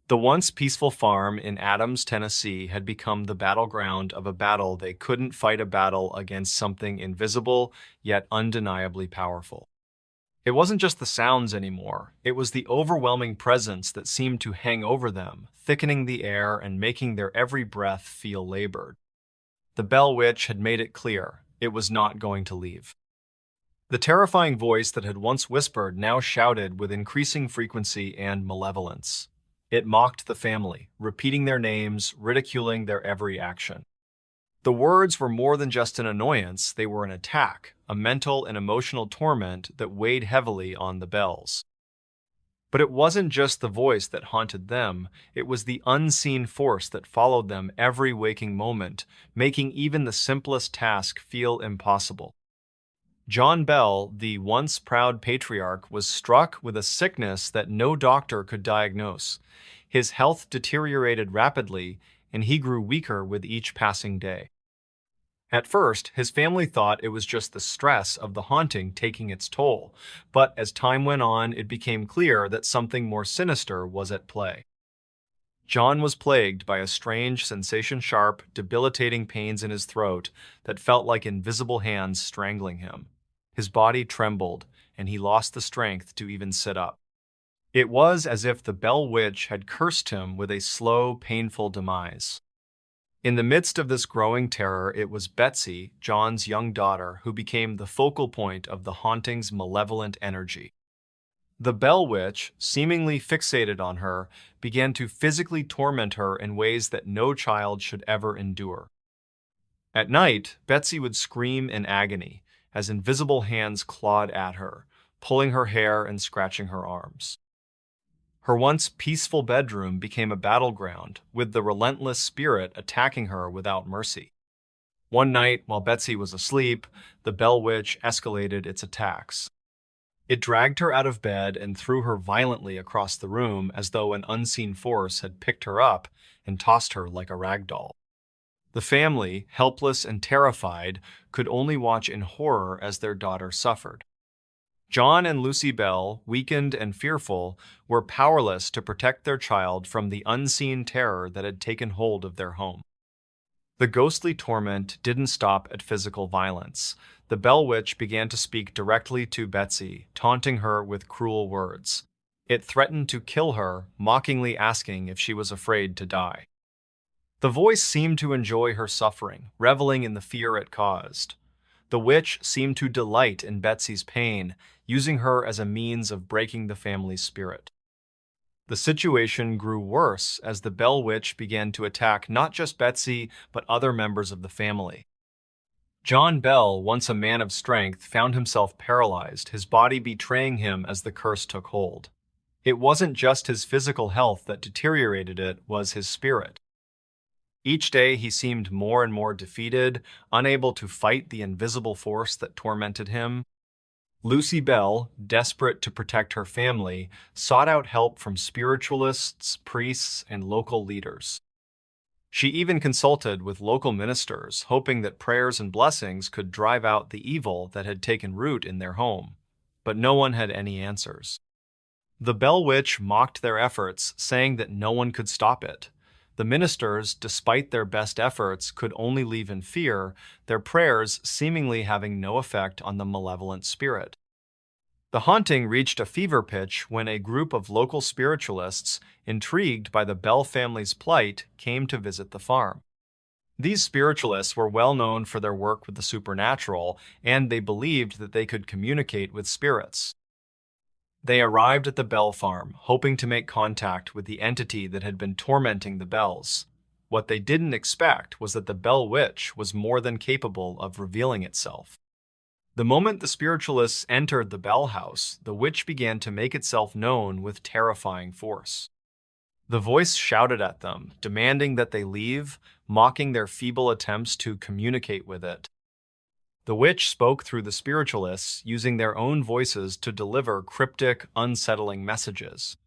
The once peaceful farm in Adams, Tennessee had become the battleground of a battle they couldn't fight, a battle against something invisible yet undeniably powerful. It wasn't just the sounds anymore, it was the overwhelming presence that seemed to hang over them, thickening the air and making their every breath feel labored. The Bell Witch had made it clear it was not going to leave. The terrifying voice that had once whispered now shouted with increasing frequency and malevolence. It mocked the family, repeating their names, ridiculing their every action. The words were more than just an annoyance, they were an attack, a mental and emotional torment that weighed heavily on the Bells. But it wasn't just the voice that haunted them, it was the unseen force that followed them every waking moment, making even the simplest task feel impossible. John Bell, the once proud patriarch, was struck with a sickness that no doctor could diagnose. His health deteriorated rapidly, and he grew weaker with each passing day. At first, his family thought it was just the stress of the haunting taking its toll, but as time went on, it became clear that something more sinister was at play. John was plagued by a strange, sensation-sharp, debilitating pains in his throat that felt like invisible hands strangling him. His body trembled, and he lost the strength to even sit up. It was as if the Bell Witch had cursed him with a slow, painful demise. In the midst of this growing terror, it was Betsy, John's young daughter, who became the focal point of the haunting's malevolent energy. The Bell Witch, seemingly fixated on her, began to physically torment her in ways that no child should ever endure. At night, Betsy would scream in agony as invisible hands clawed at her, pulling her hair and scratching her arms. Her once peaceful bedroom became a battleground, with the relentless spirit attacking her without mercy. One night, while Betsy was asleep, the Bell Witch escalated its attacks. It dragged her out of bed and threw her violently across the room as though an unseen force had picked her up and tossed her like a rag doll. The family, helpless and terrified, could only watch in horror as their daughter suffered. John and Lucy Bell, weakened and fearful, were powerless to protect their child from the unseen terror that had taken hold of their home. The ghostly torment didn't stop at physical violence. The Bell Witch began to speak directly to Betsy, taunting her with cruel words. It threatened to kill her, mockingly asking if she was afraid to die. The voice seemed to enjoy her suffering, reveling in the fear it caused. The witch seemed to delight in Betsy's pain, using her as a means of breaking the family's spirit. The situation grew worse as the Bell Witch began to attack not just Betsy, but other members of the family. John Bell, once a man of strength, found himself paralyzed, his body betraying him as the curse took hold. It wasn't just his physical health that deteriorated, it was his spirit. Each day he seemed more and more defeated, unable to fight the invisible force that tormented him. Lucy Bell, desperate to protect her family, sought out help from spiritualists, priests, and local leaders. She even consulted with local ministers, hoping that prayers and blessings could drive out the evil that had taken root in their home. But no one had any answers. The Bell Witch mocked their efforts, saying that no one could stop it. The ministers, despite their best efforts, could only leave in fear, their prayers seemingly having no effect on the malevolent spirit. The haunting reached a fever pitch when a group of local spiritualists, intrigued by the Bell family's plight, came to visit the farm. These spiritualists were well known for their work with the supernatural, and they believed that they could communicate with spirits. They arrived at the Bell farm, hoping to make contact with the entity that had been tormenting the Bells. What they didn't expect was that the Bell Witch was more than capable of revealing itself. The moment the spiritualists entered the Bell house, the witch began to make itself known with terrifying force. The voice shouted at them, demanding that they leave, mocking their feeble attempts to communicate with it. The witch spoke through the spiritualists, using their own voices to deliver cryptic, unsettling messages.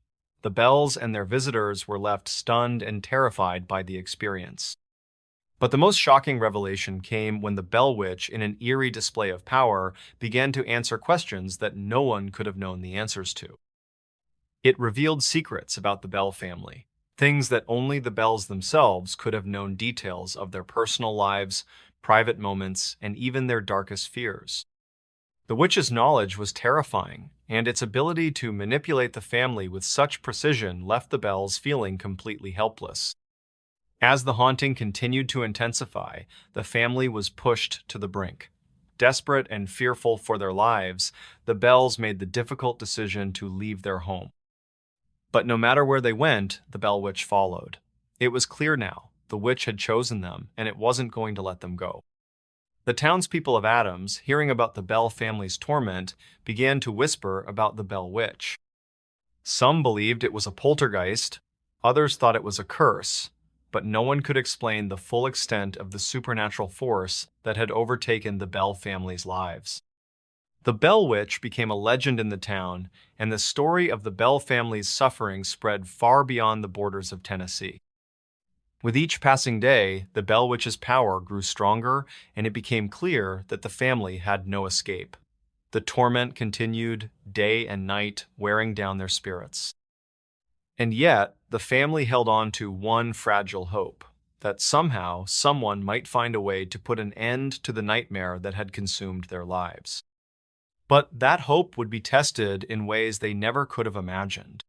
The Bells and their visitors were left stunned and terrified by the experience. But the most shocking revelation came when the Bell Witch, in an eerie display of power, began to answer questions that no one could have known the answers to. It revealed secrets about the Bell family, things that only the Bells themselves could have known, details of their personal lives, private moments, and even their darkest fears. The witch's knowledge was terrifying, and its ability to manipulate the family with such precision left the Bells feeling completely helpless. As the haunting continued to intensify, the family was pushed to the brink. Desperate and fearful for their lives, the Bells made the difficult decision to leave their home. But no matter where they went, the Bell Witch followed. It was clear now, the witch had chosen them, and it wasn't going to let them go. The townspeople of Adams, hearing about the Bell family's torment, began to whisper about the Bell Witch. Some believed it was a poltergeist, others thought it was a curse, but no one could explain the full extent of the supernatural force that had overtaken the Bell family's lives. The Bell Witch became a legend in the town, and the story of the Bell family's suffering spread far beyond the borders of Tennessee. With each passing day, the Bell Witch's power grew stronger, and it became clear that the family had no escape. The torment continued day and night, wearing down their spirits. And yet, the family held on to one fragile hope, that somehow someone might find a way to put an end to the nightmare that had consumed their lives. But that hope would be tested in ways they never could have imagined.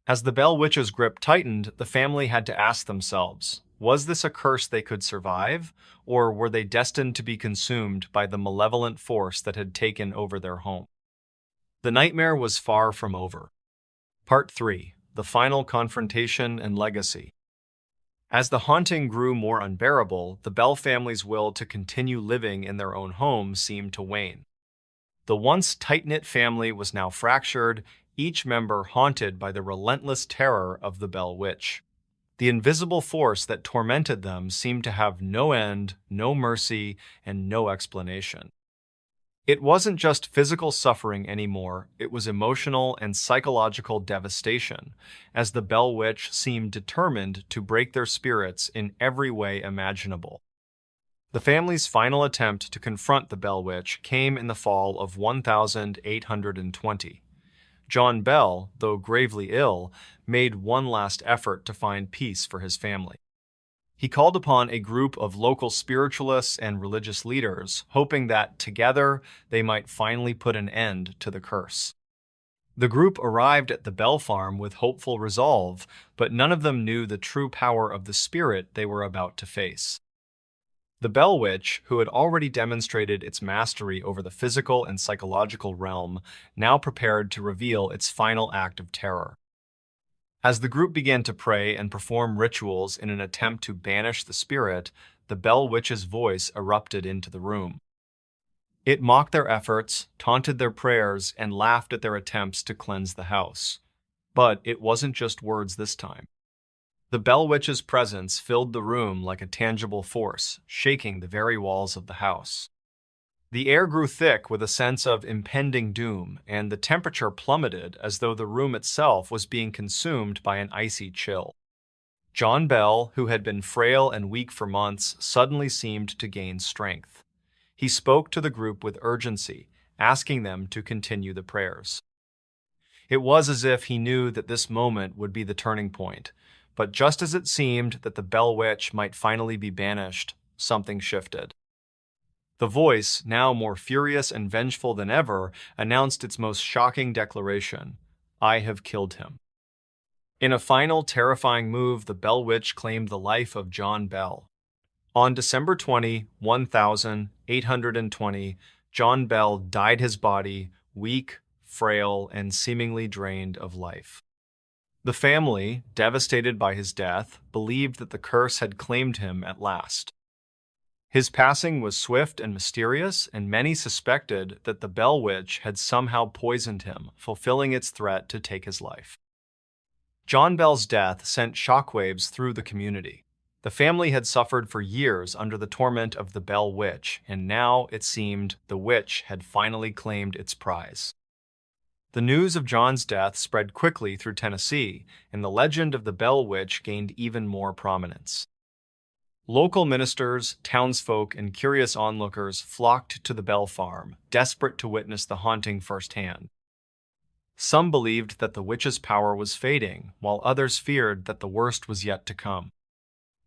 As the Bell Witch's grip tightened, the family had to ask themselves, was this a curse they could survive, or were they destined to be consumed by the malevolent force that had taken over their home? The nightmare was far from over. Part 3. The Final Confrontation and Legacy. As the haunting grew more unbearable, the Bell family's will to continue living in their own home seemed to wane. The once tight-knit family was now fractured, each member haunted by the relentless terror of the Bell Witch. The invisible force that tormented them seemed to have no end, no mercy, and no explanation. It wasn't just physical suffering anymore, it was emotional and psychological devastation, as the Bell Witch seemed determined to break their spirits in every way imaginable. The family's final attempt to confront the Bell Witch came in the fall of 1820. John Bell, though gravely ill, made one last effort to find peace for his family. He called upon a group of local spiritualists and religious leaders, hoping that together they might finally put an end to the curse. The group arrived at the Bell farm with hopeful resolve, but none of them knew the true power of the spirit they were about to face. The Bell Witch, who had already demonstrated its mastery over the physical and psychological realm, now prepared to reveal its final act of terror. As the group began to pray and perform rituals in an attempt to banish the spirit, the Bell Witch's voice erupted into the room. It mocked their efforts, taunted their prayers, and laughed at their attempts to cleanse the house. But it wasn't just words this time. The Bell Witch's presence filled the room like a tangible force, shaking the very walls of the house. The air grew thick with a sense of impending doom, and the temperature plummeted as though the room itself was being consumed by an icy chill. John Bell, who had been frail and weak for months, suddenly seemed to gain strength. He spoke to the group with urgency, asking them to continue the prayers. It was as if he knew that this moment would be the turning point. But just as it seemed that the Bell Witch might finally be banished, something shifted. The voice, now more furious and vengeful than ever, announced its most shocking declaration: "I have killed him." In a final, terrifying move, the Bell Witch claimed the life of John Bell. On December 20, 1820, John Bell dyed his body, weak, frail, and seemingly drained of life. The family, devastated by his death, believed that the curse had claimed him at last. His passing was swift and mysterious, and many suspected that the Bell Witch had somehow poisoned him, fulfilling its threat to take his life. John Bell's death sent shockwaves through the community. The family had suffered for years under the torment of the Bell Witch, and now, it seemed, the witch had finally claimed its prize. The news of John's death spread quickly through Tennessee, and the legend of the Bell Witch gained even more prominence. Local ministers, townsfolk, and curious onlookers flocked to the Bell farm, desperate to witness the haunting firsthand. Some believed that the witch's power was fading, while others feared that the worst was yet to come.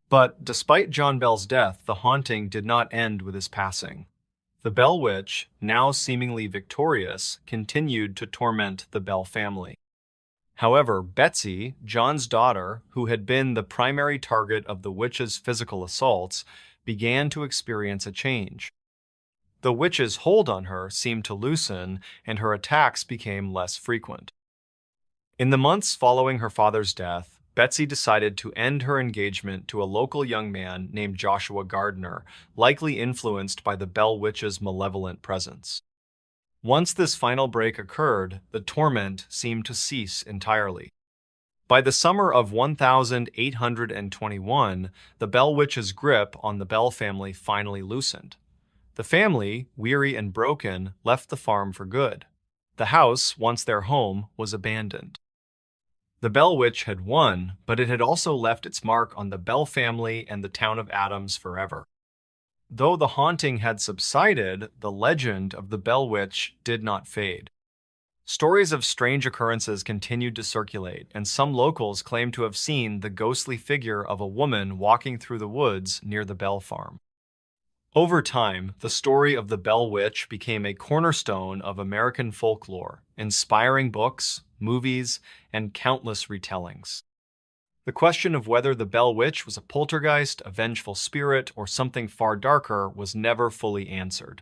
But despite John Bell's death, the haunting did not end with his passing. The Bell Witch, now seemingly victorious, continued to torment the Bell family. However, Betsy, John's daughter, who had been the primary target of the witch's physical assaults, began to experience a change. The witch's hold on her seemed to loosen, and her attacks became less frequent. In the months following her father's death, Betsy decided to end her engagement to a local young man named Joshua Gardner, likely influenced by the Bell Witch's malevolent presence. Once this final break occurred, the torment seemed to cease entirely. By the summer of 1821, the Bell Witch's grip on the Bell family finally loosened. The family, weary and broken, left the farm for good. The house, once their home, was abandoned. The Bell Witch had won, but it had also left its mark on the Bell family and the town of Adams forever. Though the haunting had subsided, the legend of the Bell Witch did not fade. Stories of strange occurrences continued to circulate, and some locals claimed to have seen the ghostly figure of a woman walking through the woods near the Bell farm. Over time, the story of the Bell Witch became a cornerstone of American folklore, inspiring books, movies, and countless retellings. The question of whether the Bell Witch was a poltergeist, a vengeful spirit, or something far darker was never fully answered.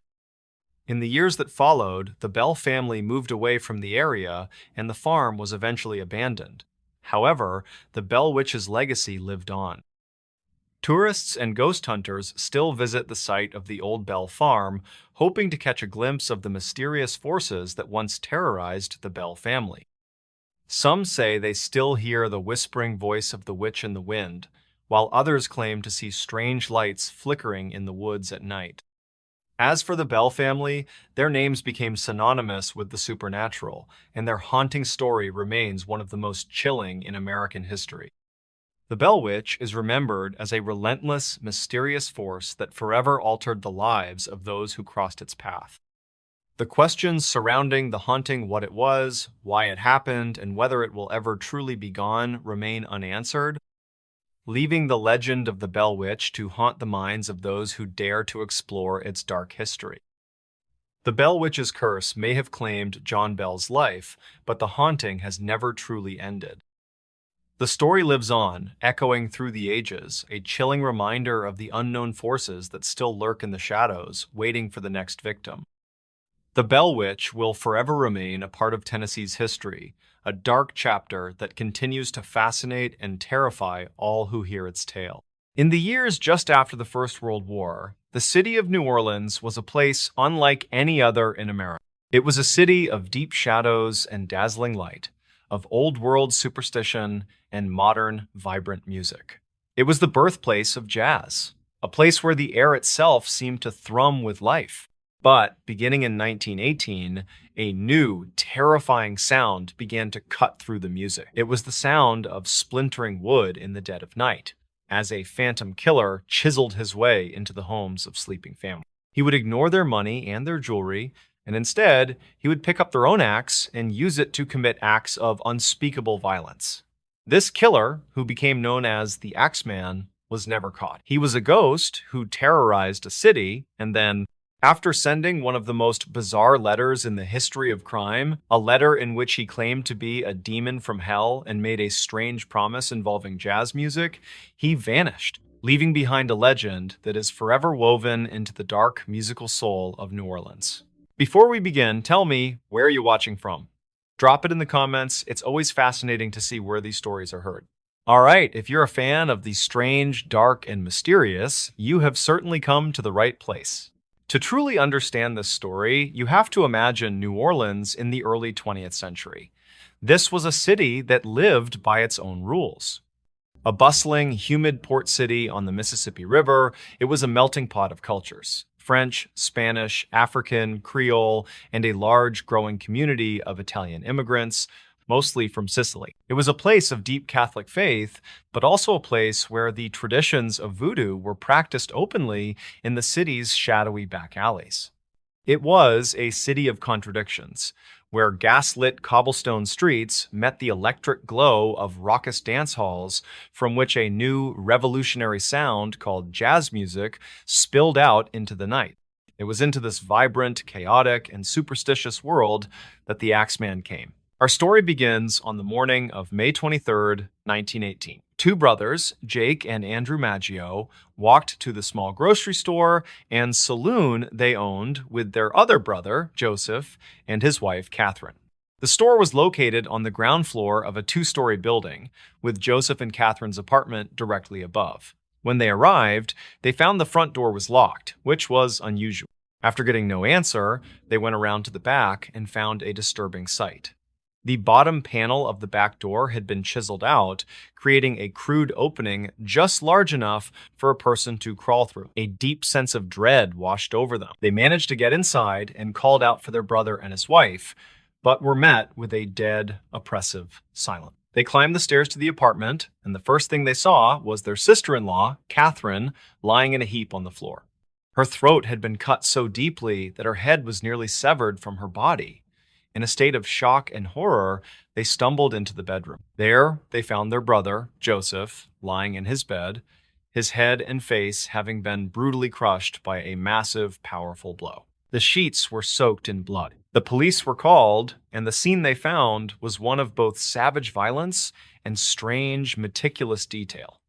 In the years that followed, the Bell family moved away from the area, and the farm was eventually abandoned. However, the Bell Witch's legacy lived on. Tourists and ghost hunters still visit the site of the old Bell farm, hoping to catch a glimpse of the mysterious forces that once terrorized the Bell family. Some say they still hear the whispering voice of the witch in the wind, while others claim to see strange lights flickering in the woods at night. As for the Bell family, their names became synonymous with the supernatural, and their haunting story remains one of the most chilling in American history. The Bell Witch is remembered as a relentless, mysterious force that forever altered the lives of those who crossed its path. The questions surrounding the haunting, what it was, why it happened, and whether it will ever truly be gone remain unanswered, leaving the legend of the Bell Witch to haunt the minds of those who dare to explore its dark history. The Bell Witch's curse may have claimed John Bell's life, but the haunting has never truly ended. The story lives on, echoing through the ages, a chilling reminder of the unknown forces that still lurk in the shadows, waiting for the next victim. The Bell Witch will forever remain a part of Tennessee's history, a dark chapter that continues to fascinate and terrify all who hear its tale. In the years just after the First World War, the city of New Orleans was a place unlike any other in America. It was a city of deep shadows and dazzling light, of old-world superstition and modern, vibrant music. It was the birthplace of jazz, a place where the air itself seemed to thrum with life. But, beginning in 1918, a new, terrifying sound began to cut through the music. It was the sound of splintering wood in the dead of night, as a phantom killer chiseled his way into the homes of sleeping families. He would ignore their money and their jewelry, and instead, he would pick up their own axe and use it to commit acts of unspeakable violence. This killer, who became known as the Axeman, was never caught. He was a ghost who terrorized a city, and then, after sending one of the most bizarre letters in the history of crime, a letter in which he claimed to be a demon from hell and made a strange promise involving jazz music, he vanished, leaving behind a legend that is forever woven into the dark musical soul of New Orleans. Before we begin, tell me, where are you watching from? Drop it in the comments. It's always fascinating to see where these stories are heard. All right, if you're a fan of the strange, dark, and mysterious, you have certainly come to the right place. To truly understand this story, you have to imagine New Orleans in the early 20th century. This was a city that lived by its own rules. A bustling, humid port city on the Mississippi River, it was a melting pot of cultures. French, Spanish, African, Creole, and a large growing community of Italian immigrants, mostly from Sicily. It was a place of deep Catholic faith, but also a place where the traditions of voodoo were practiced openly in the city's shadowy back alleys. It was a city of contradictions, where gaslit cobblestone streets met the electric glow of raucous dance halls from which a new revolutionary sound called jazz music spilled out into the night. It was into this vibrant, chaotic, and superstitious world that the Axeman came. Our story begins on the morning of May 23rd, 1918. Two brothers, Jake and Andrew Maggio, walked to the small grocery store and saloon they owned with their other brother, Joseph, and his wife, Catherine. The store was located on the ground floor of a two-story building, with Joseph and Catherine's apartment directly above. When they arrived, they found the front door was locked, which was unusual. After getting no answer, they went around to the back and found a disturbing sight. The bottom panel of the back door had been chiseled out, creating a crude opening just large enough for a person to crawl through. A deep sense of dread washed over them. They managed to get inside and called out for their brother and his wife, but were met with a dead, oppressive silence. They climbed the stairs to the apartment, and the first thing they saw was their sister-in-law, Catherine, lying in a heap on the floor. Her throat had been cut so deeply that her head was nearly severed from her body. In a state of shock and horror, they stumbled into the bedroom. There, they found their brother, Joseph, lying in his bed, his head and face having been brutally crushed by a massive, powerful blow. The sheets were soaked in blood. The police were called, and the scene they found was one of both savage violence and strange, meticulous detail.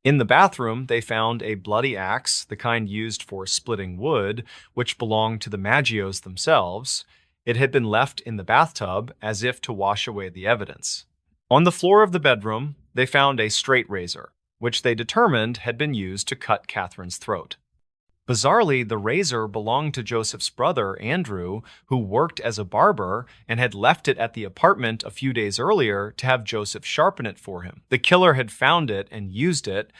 In the bathroom, they found a bloody axe, the kind used for splitting wood, which belonged to the Maggios themselves. It had been left in the bathtub as if to wash away the evidence. On the floor of the bedroom, they found a straight razor, which they determined had been used to cut Catherine's throat. Bizarrely, the razor belonged to Joseph's brother, Andrew, who worked as a barber and had left it at the apartment a few days earlier to have Joseph sharpen it for him. The killer had found it and used it,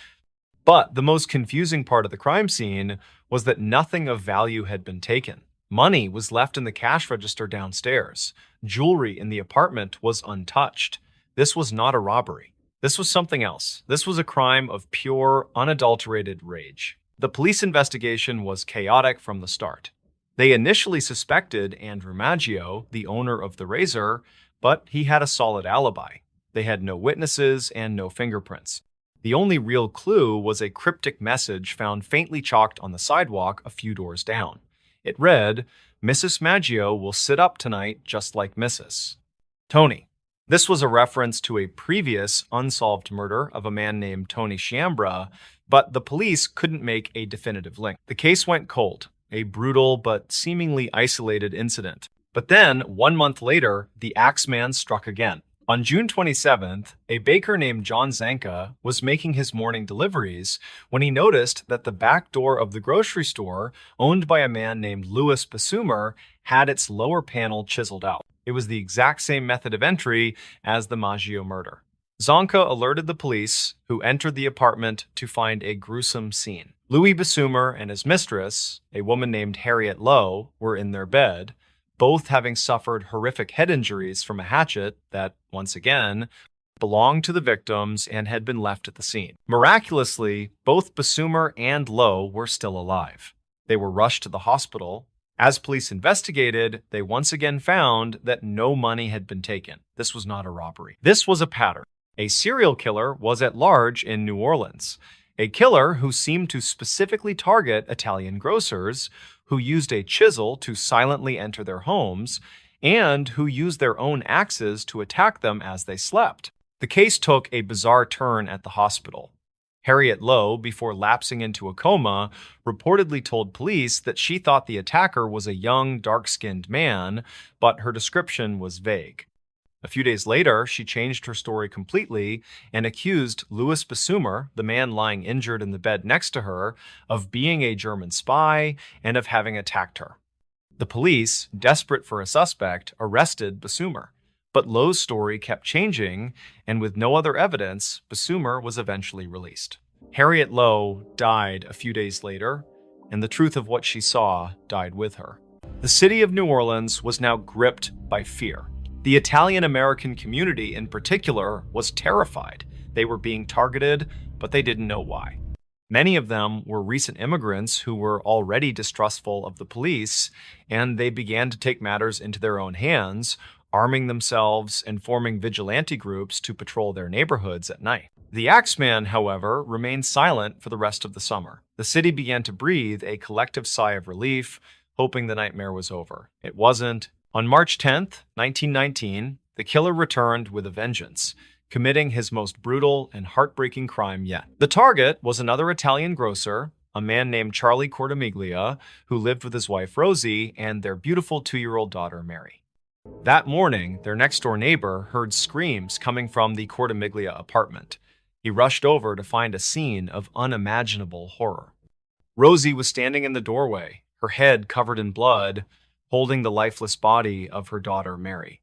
but the most confusing part of the crime scene was that nothing of value had been taken. Money was left in the cash register downstairs. Jewelry in the apartment was untouched. This was not a robbery. This was something else. This was a crime of pure, unadulterated rage. The police investigation was chaotic from the start. They initially suspected Andrew Maggio, the owner of the razor, but he had a solid alibi. They had no witnesses and no fingerprints. The only real clue was a cryptic message found faintly chalked on the sidewalk a few doors down. It read, "Mrs. Maggio will sit up tonight just like Mrs. Tony." This was a reference to a previous unsolved murder of a man named Tony Chiambra, but the police couldn't make a definitive link. The case went cold, a brutal but seemingly isolated incident. But then, 1 month later, the Axeman struck again. On June 27th, a baker named John Zanka was making his morning deliveries when he noticed that the back door of the grocery store, owned by a man named Louis Basumer, had its lower panel chiseled out. It was the exact same method of entry as the Maggio murder. Zanka alerted the police, who entered the apartment to find a gruesome scene. Louis Basumer and his mistress, a woman named Harriet Lowe, were in their bed, both having suffered horrific head injuries from a hatchet that, once again, belonged to the victims and had been left at the scene. Miraculously, both Basumer and Lowe were still alive. They were rushed to the hospital. As police investigated, they once again found that no money had been taken. This was not a robbery. This was a pattern. A serial killer was at large in New Orleans, a killer who seemed to specifically target Italian grocers, who used a chisel to silently enter their homes, and who used their own axes to attack them as they slept. The case took a bizarre turn at the hospital. Harriet Lowe, before lapsing into a coma, reportedly told police that she thought the attacker was a young, dark-skinned man, but her description was vague. A few days later, she changed her story completely and accused Louis Bessumer, the man lying injured in the bed next to her, of being a German spy and of having attacked her. The police, desperate for a suspect, arrested Bessumer. But Lowe's story kept changing, and with no other evidence, Bessumer was eventually released. Harriet Lowe died a few days later, and the truth of what she saw died with her. The city of New Orleans was now gripped by fear. The Italian-American community in particular was terrified. They were being targeted, but they didn't know why. Many of them were recent immigrants who were already distrustful of the police, and they began to take matters into their own hands, arming themselves and forming vigilante groups to patrol their neighborhoods at night. The Axeman, however, remained silent for the rest of the summer. The city began to breathe a collective sigh of relief, hoping the nightmare was over. It wasn't. On March 10th, 1919, the killer returned with a vengeance, committing his most brutal and heartbreaking crime yet. The target was another Italian grocer, a man named Charlie Cortimiglia, who lived with his wife Rosie and their beautiful 2-year-old daughter Mary. That morning, their next-door neighbor heard screams coming from the Cortimiglia apartment. He rushed over to find a scene of unimaginable horror. Rosie was standing in the doorway, her head covered in blood, holding the lifeless body of her daughter Mary.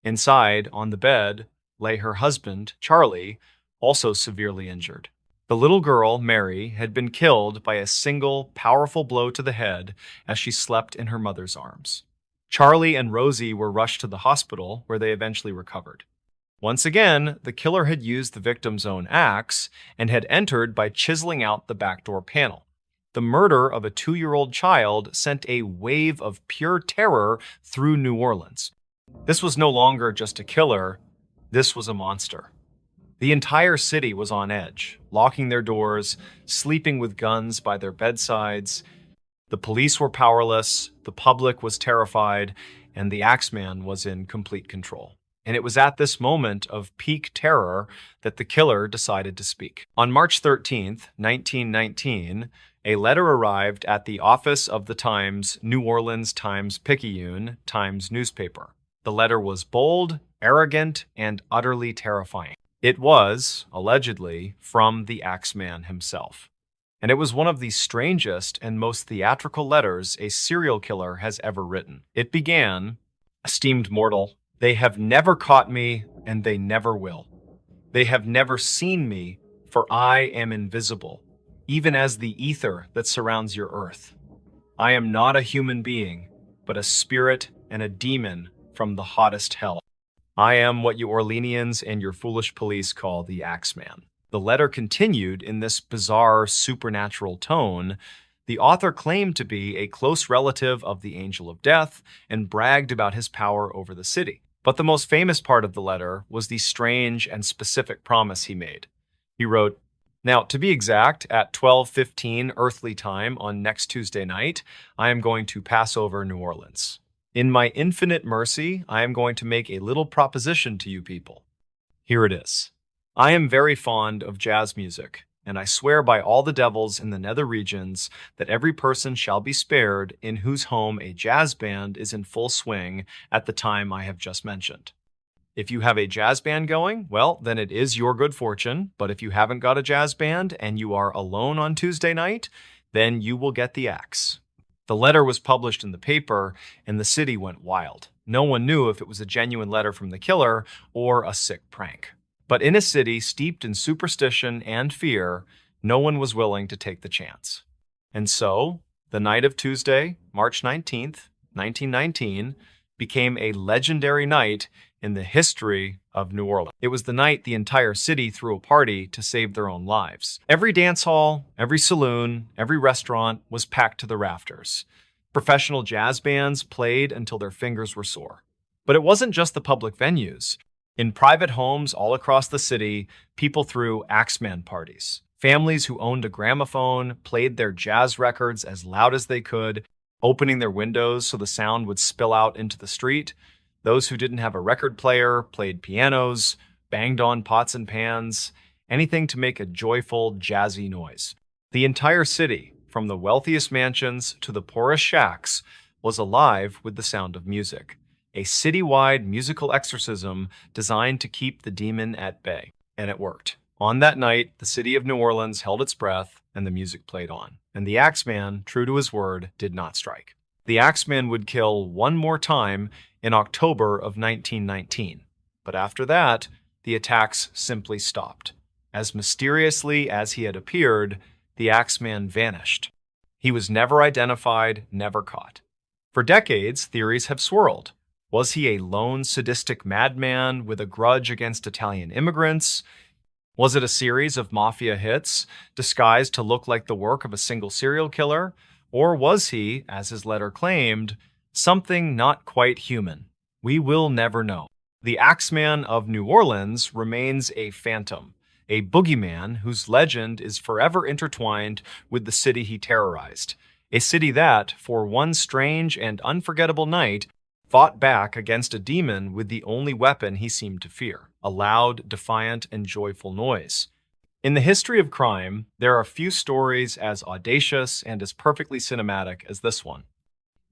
Inside, on the bed, lay her husband, Charlie, also severely injured. The little girl, Mary, had been killed by a single, powerful blow to the head as she slept in her mother's arms. Charlie and Rosie were rushed to the hospital, where they eventually recovered. Once again, the killer had used the victim's own axe and had entered by chiseling out the back door panel. The murder of a 2-year-old child sent a wave of pure terror through New Orleans. This was no longer just a killer, this was a monster. The entire city was on edge, locking their doors, sleeping with guns by their bedsides. The police were powerless, the public was terrified, and the Axeman was in complete control. And it was at this moment of peak terror that the killer decided to speak. On March 13th, 1919, a letter arrived at the office of the Times New Orleans Times-Picayune Times newspaper. The letter was bold, arrogant, and utterly terrifying. It was, allegedly, from the Axeman himself. And it was one of the strangest and most theatrical letters a serial killer has ever written. It began, "Esteemed mortal, they have never caught me, and they never will. They have never seen me, for I am invisible, even as the ether that surrounds your earth. I am not a human being, but a spirit and a demon from the hottest hell. I am what you Orleanians and your foolish police call the Axeman." The letter continued in this bizarre, supernatural tone. The author claimed to be a close relative of the Angel of Death and bragged about his power over the city. But the most famous part of the letter was the strange and specific promise he made. He wrote, "Now, to be exact, at 12:15 earthly time on next Tuesday night, I am going to pass over New Orleans. In my infinite mercy, I am going to make a little proposition to you people. Here it is. I am very fond of jazz music, and I swear by all the devils in the nether regions that every person shall be spared in whose home a jazz band is in full swing at the time I have just mentioned. If you have a jazz band going, well, then it is your good fortune, but if you haven't got a jazz band and you are alone on Tuesday night, then you will get the axe." The letter was published in the paper, and the city went wild. No one knew if it was a genuine letter from the killer or a sick prank. But in a city steeped in superstition and fear, no one was willing to take the chance. And so, the night of Tuesday, March 19th, 1919, became a legendary night in the history of New Orleans. It was the night the entire city threw a party to save their own lives. Every dance hall, every saloon, every restaurant was packed to the rafters. Professional jazz bands played until their fingers were sore. But it wasn't just the public venues. In private homes all across the city, people threw Axeman parties. Families who owned a gramophone played their jazz records as loud as they could, opening their windows so the sound would spill out into the street. Those who didn't have a record player played pianos, banged on pots and pans, anything to make a joyful, jazzy noise. The entire city, from the wealthiest mansions to the poorest shacks, was alive with the sound of music. A citywide musical exorcism designed to keep the demon at bay. And it worked. On that night, the city of New Orleans held its breath and the music played on. And the Axeman, true to his word, did not strike. The Axeman would kill one more time in October of 1919. But after that, the attacks simply stopped. As mysteriously as he had appeared, the Axeman vanished. He was never identified, never caught. For decades, theories have swirled. Was he a lone sadistic madman with a grudge against Italian immigrants? Was it a series of mafia hits disguised to look like the work of a single serial killer? Or was he, as his letter claimed, something not quite human? We will never know. The Axeman of New Orleans remains a phantom, a boogeyman whose legend is forever intertwined with the city he terrorized. A city that, for one strange and unforgettable night, fought back against a demon with the only weapon he seemed to fear, a loud, defiant, and joyful noise. In the history of crime, there are few stories as audacious and as perfectly cinematic as this one.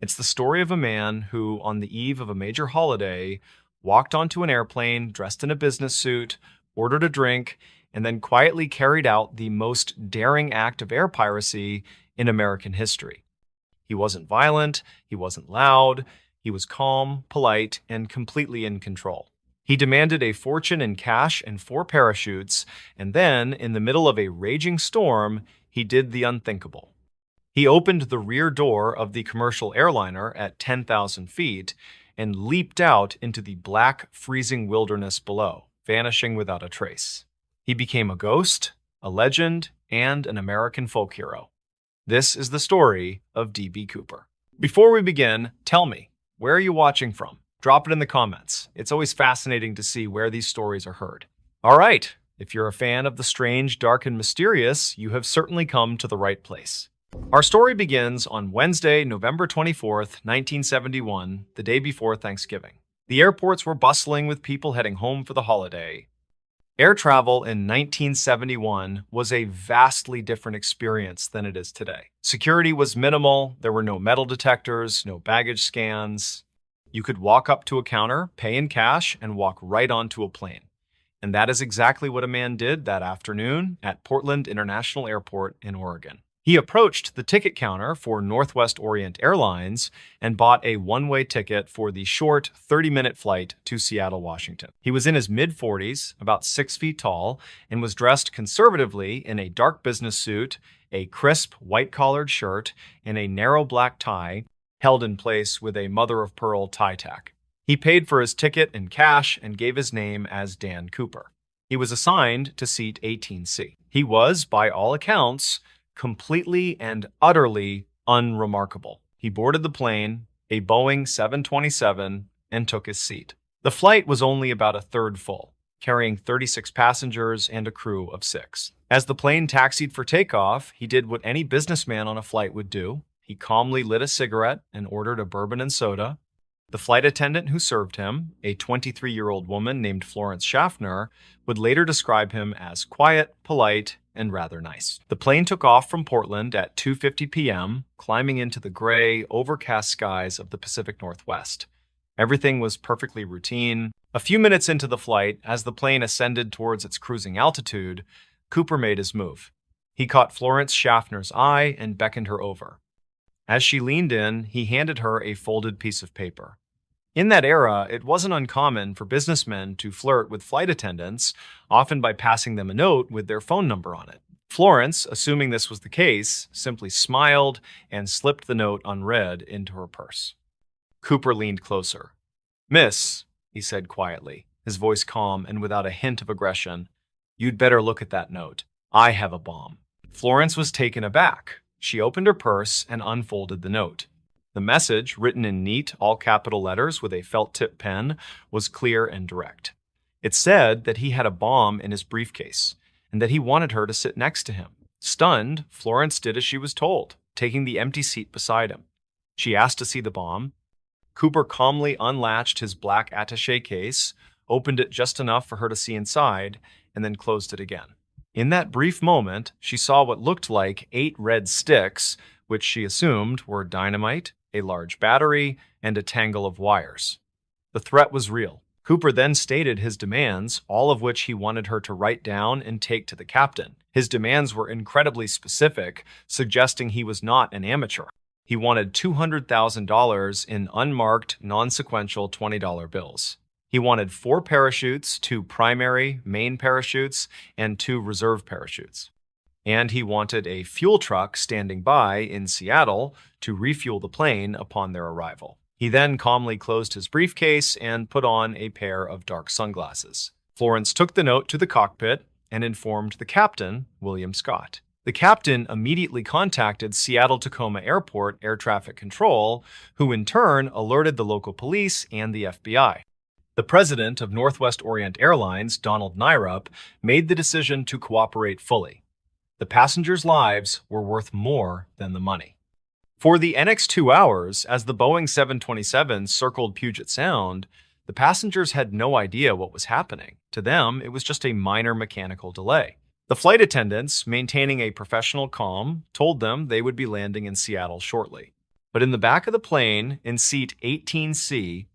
It's the story of a man who, on the eve of a major holiday, walked onto an airplane dressed in a business suit, ordered a drink, and then quietly carried out the most daring act of air piracy in American history. He wasn't violent, he wasn't loud, he was calm, polite, and completely in control. He demanded a fortune in cash and 4 parachutes, and then, in the middle of a raging storm, he did the unthinkable. He opened the rear door of the commercial airliner at 10,000 feet and leaped out into the black, freezing wilderness below, vanishing without a trace. He became a ghost, a legend, and an American folk hero. This is the story of D.B. Cooper. Before we begin, tell me, where are you watching from? Drop it in the comments. It's always fascinating to see where these stories are heard. All right, if you're a fan of the strange, dark, and mysterious, you have certainly come to the right place. Our story begins on Wednesday, November 24th, 1971, the day before Thanksgiving. The airports were bustling with people heading home for the holiday. Air travel in 1971 was a vastly different experience than it is today. Security was minimal, there were no metal detectors, no baggage scans. You could walk up to a counter, pay in cash, and walk right onto a plane. And that is exactly what a man did that afternoon at Portland International Airport in Oregon. He approached the ticket counter for Northwest Orient Airlines and bought a one-way ticket for the short 30-minute flight to Seattle, Washington. He was in his mid-40s, about 6 feet tall, and was dressed conservatively in a dark business suit, a crisp white-collared shirt, and a narrow black tie held in place with a mother-of-pearl tie tack. He paid for his ticket in cash and gave his name as Dan Cooper. He was assigned to seat 18C. He was, by all accounts, completely and utterly unremarkable. He boarded the plane, a Boeing 727, and took his seat. The flight was only about a third full, carrying 36 passengers and a crew of 6. As the plane taxied for takeoff, he did what any businessman on a flight would do. He calmly lit a cigarette and ordered a bourbon and soda. The flight attendant who served him, a 23-year-old woman named Florence Schaffner, would later describe him as quiet, polite, and rather nice. The plane took off from Portland at 2:50 p.m., climbing into the gray, overcast skies of the Pacific Northwest. Everything was perfectly routine. A few minutes into the flight, as the plane ascended towards its cruising altitude, Cooper made his move. He caught Florence Schaffner's eye and beckoned her over. As she leaned in, he handed her a folded piece of paper. In that era, it wasn't uncommon for businessmen to flirt with flight attendants, often by passing them a note with their phone number on it. Florence, assuming this was the case, simply smiled and slipped the note unread into her purse. Cooper leaned closer. "Miss," he said quietly, his voice calm and without a hint of aggression, "you'd better look at that note. I have a bomb." Florence was taken aback. She opened her purse and unfolded the note. The message, written in neat, all-capital letters with a felt-tip pen, was clear and direct. It said that he had a bomb in his briefcase and that he wanted her to sit next to him. Stunned, Florence did as she was told, taking the empty seat beside him. She asked to see the bomb. Cooper calmly unlatched his black attaché case, opened it just enough for her to see inside, and then closed it again. In that brief moment, she saw what looked like 8 red sticks, which she assumed were dynamite, a large battery, and a tangle of wires. The threat was real. Cooper then stated his demands, all of which he wanted her to write down and take to the captain. His demands were incredibly specific, suggesting he was not an amateur. He wanted $200,000 in unmarked, non-sequential $20 bills. He wanted 4 parachutes, 2 primary, main parachutes, and 2 reserve parachutes. And he wanted a fuel truck standing by in Seattle to refuel the plane upon their arrival. He then calmly closed his briefcase and put on a pair of dark sunglasses. Florence took the note to the cockpit and informed the captain, William Scott. The captain immediately contacted Seattle-Tacoma Airport Air Traffic Control, who in turn alerted the local police and the FBI. The president of Northwest Orient Airlines, Donald Nyrup, made the decision to cooperate fully. The passengers' lives were worth more than the money. For the next 2 hours, as the Boeing 727 circled Puget Sound, the passengers had no idea what was happening. To them, it was just a minor mechanical delay. The flight attendants, maintaining a professional calm, told them they would be landing in Seattle shortly. But in the back of the plane, in seat 18C,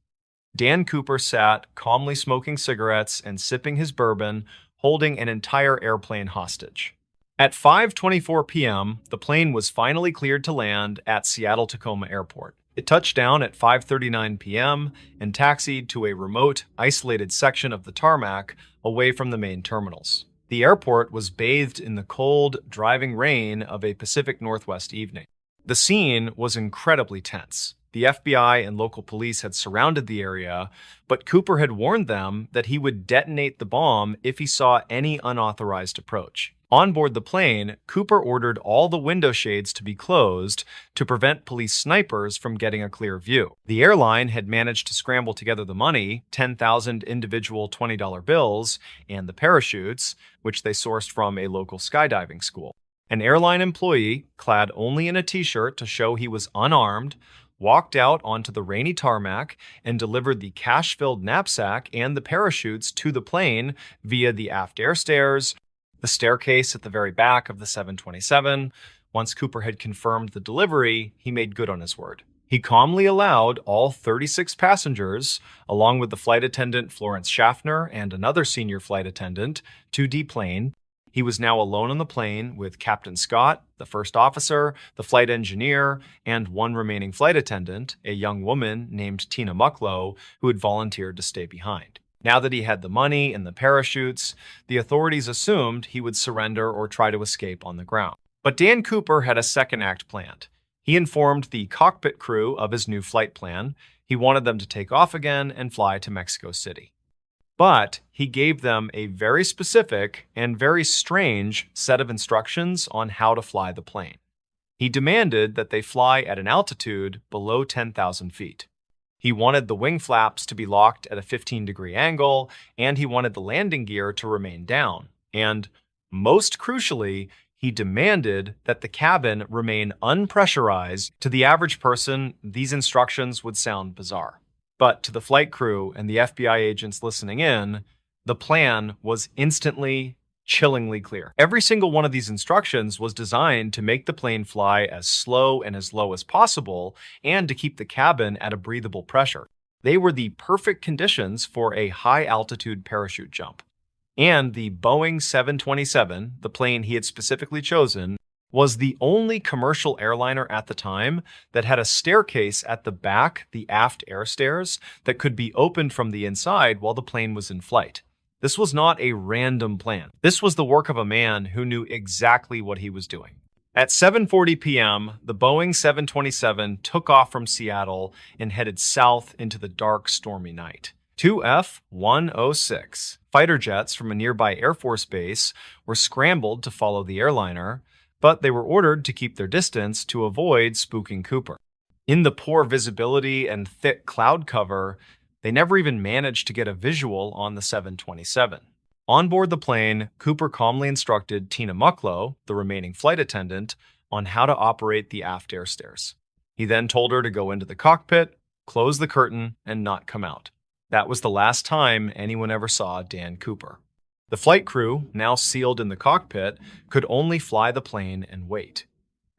Dan Cooper sat calmly smoking cigarettes and sipping his bourbon, holding an entire airplane hostage. At 5:24 p.m., the plane was finally cleared to land at Seattle-Tacoma Airport. It touched down at 5:39 p.m. and taxied to a remote, isolated section of the tarmac away from the main terminals. The airport was bathed in the cold, driving rain of a Pacific Northwest evening. The scene was incredibly tense. The FBI and local police had surrounded the area, but Cooper had warned them that he would detonate the bomb if he saw any unauthorized approach. On board the plane, Cooper ordered all the window shades to be closed to prevent police snipers from getting a clear view. The airline had managed to scramble together the money, 10,000 individual $20 bills, and the parachutes, which they sourced from a local skydiving school. An airline employee, clad only in a t-shirt to show he was unarmed, walked out onto the rainy tarmac and delivered the cash-filled knapsack and the parachutes to the plane via the aft air stairs, the staircase at the very back of the 727. Once Cooper had confirmed the delivery, he made good on his word. He calmly allowed all 36 passengers, along with the flight attendant Florence Schaffner and another senior flight attendant, to deplane. He was now alone on the plane with Captain Scott, the first officer, the flight engineer, and one remaining flight attendant, a young woman named Tina Mucklow, who had volunteered to stay behind. Now that he had the money and the parachutes, the authorities assumed he would surrender or try to escape on the ground. But Dan Cooper had a second act planned. He informed the cockpit crew of his new flight plan. He wanted them to take off again and fly to Mexico City. But he gave them a very specific and very strange set of instructions on how to fly the plane. He demanded that they fly at an altitude below 10,000 feet. He wanted the wing flaps to be locked at a 15-degree angle, and he wanted the landing gear to remain down. And, most crucially, he demanded that the cabin remain unpressurized. To the average person, these instructions would sound bizarre. But to the flight crew and the FBI agents listening in, the plan was instantly, chillingly clear. Every single one of these instructions was designed to make the plane fly as slow and as low as possible and to keep the cabin at a breathable pressure. They were the perfect conditions for a high-altitude parachute jump. And the Boeing 727, the plane he had specifically chosen, was the only commercial airliner at the time that had a staircase at the back, the aft air stairs, that could be opened from the inside while the plane was in flight. This was not a random plan. This was the work of a man who knew exactly what he was doing. At 7:40 p.m., the Boeing 727 took off from Seattle and headed south into the dark, stormy night. 2 F-106 fighter jets from a nearby Air Force base were scrambled to follow the airliner, but they were ordered to keep their distance to avoid spooking Cooper. In the poor visibility and thick cloud cover, They never even managed to get a visual on the 727. On board the plane, Cooper calmly instructed Tina Mucklow, the remaining flight attendant, on how to operate the aft air stairs. He then told her to go into the cockpit, close the curtain, and not come out. That was the last time anyone ever saw Dan Cooper. The flight crew, now sealed in the cockpit, could only fly the plane and wait.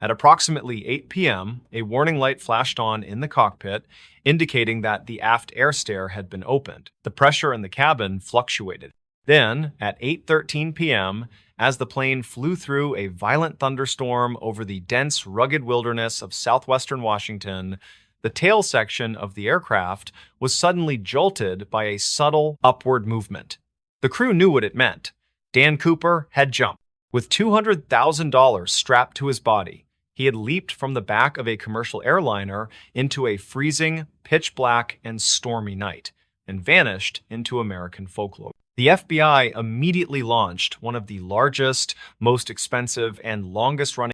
At approximately 8 p.m., a warning light flashed on in the cockpit, indicating that the aft air stair had been opened. The pressure in the cabin fluctuated. Then, at 8:13 p.m., as the plane flew through a violent thunderstorm over the dense, rugged wilderness of southwestern Washington, the tail section of the aircraft was suddenly jolted by a subtle upward movement. The crew knew what it meant. Dan Cooper had jumped. With $200,000 strapped to his body, he had leaped from the back of a commercial airliner into a freezing, pitch-black, and stormy night, and vanished into American folklore. The FBI immediately launched one of the largest, most expensive, and longest-running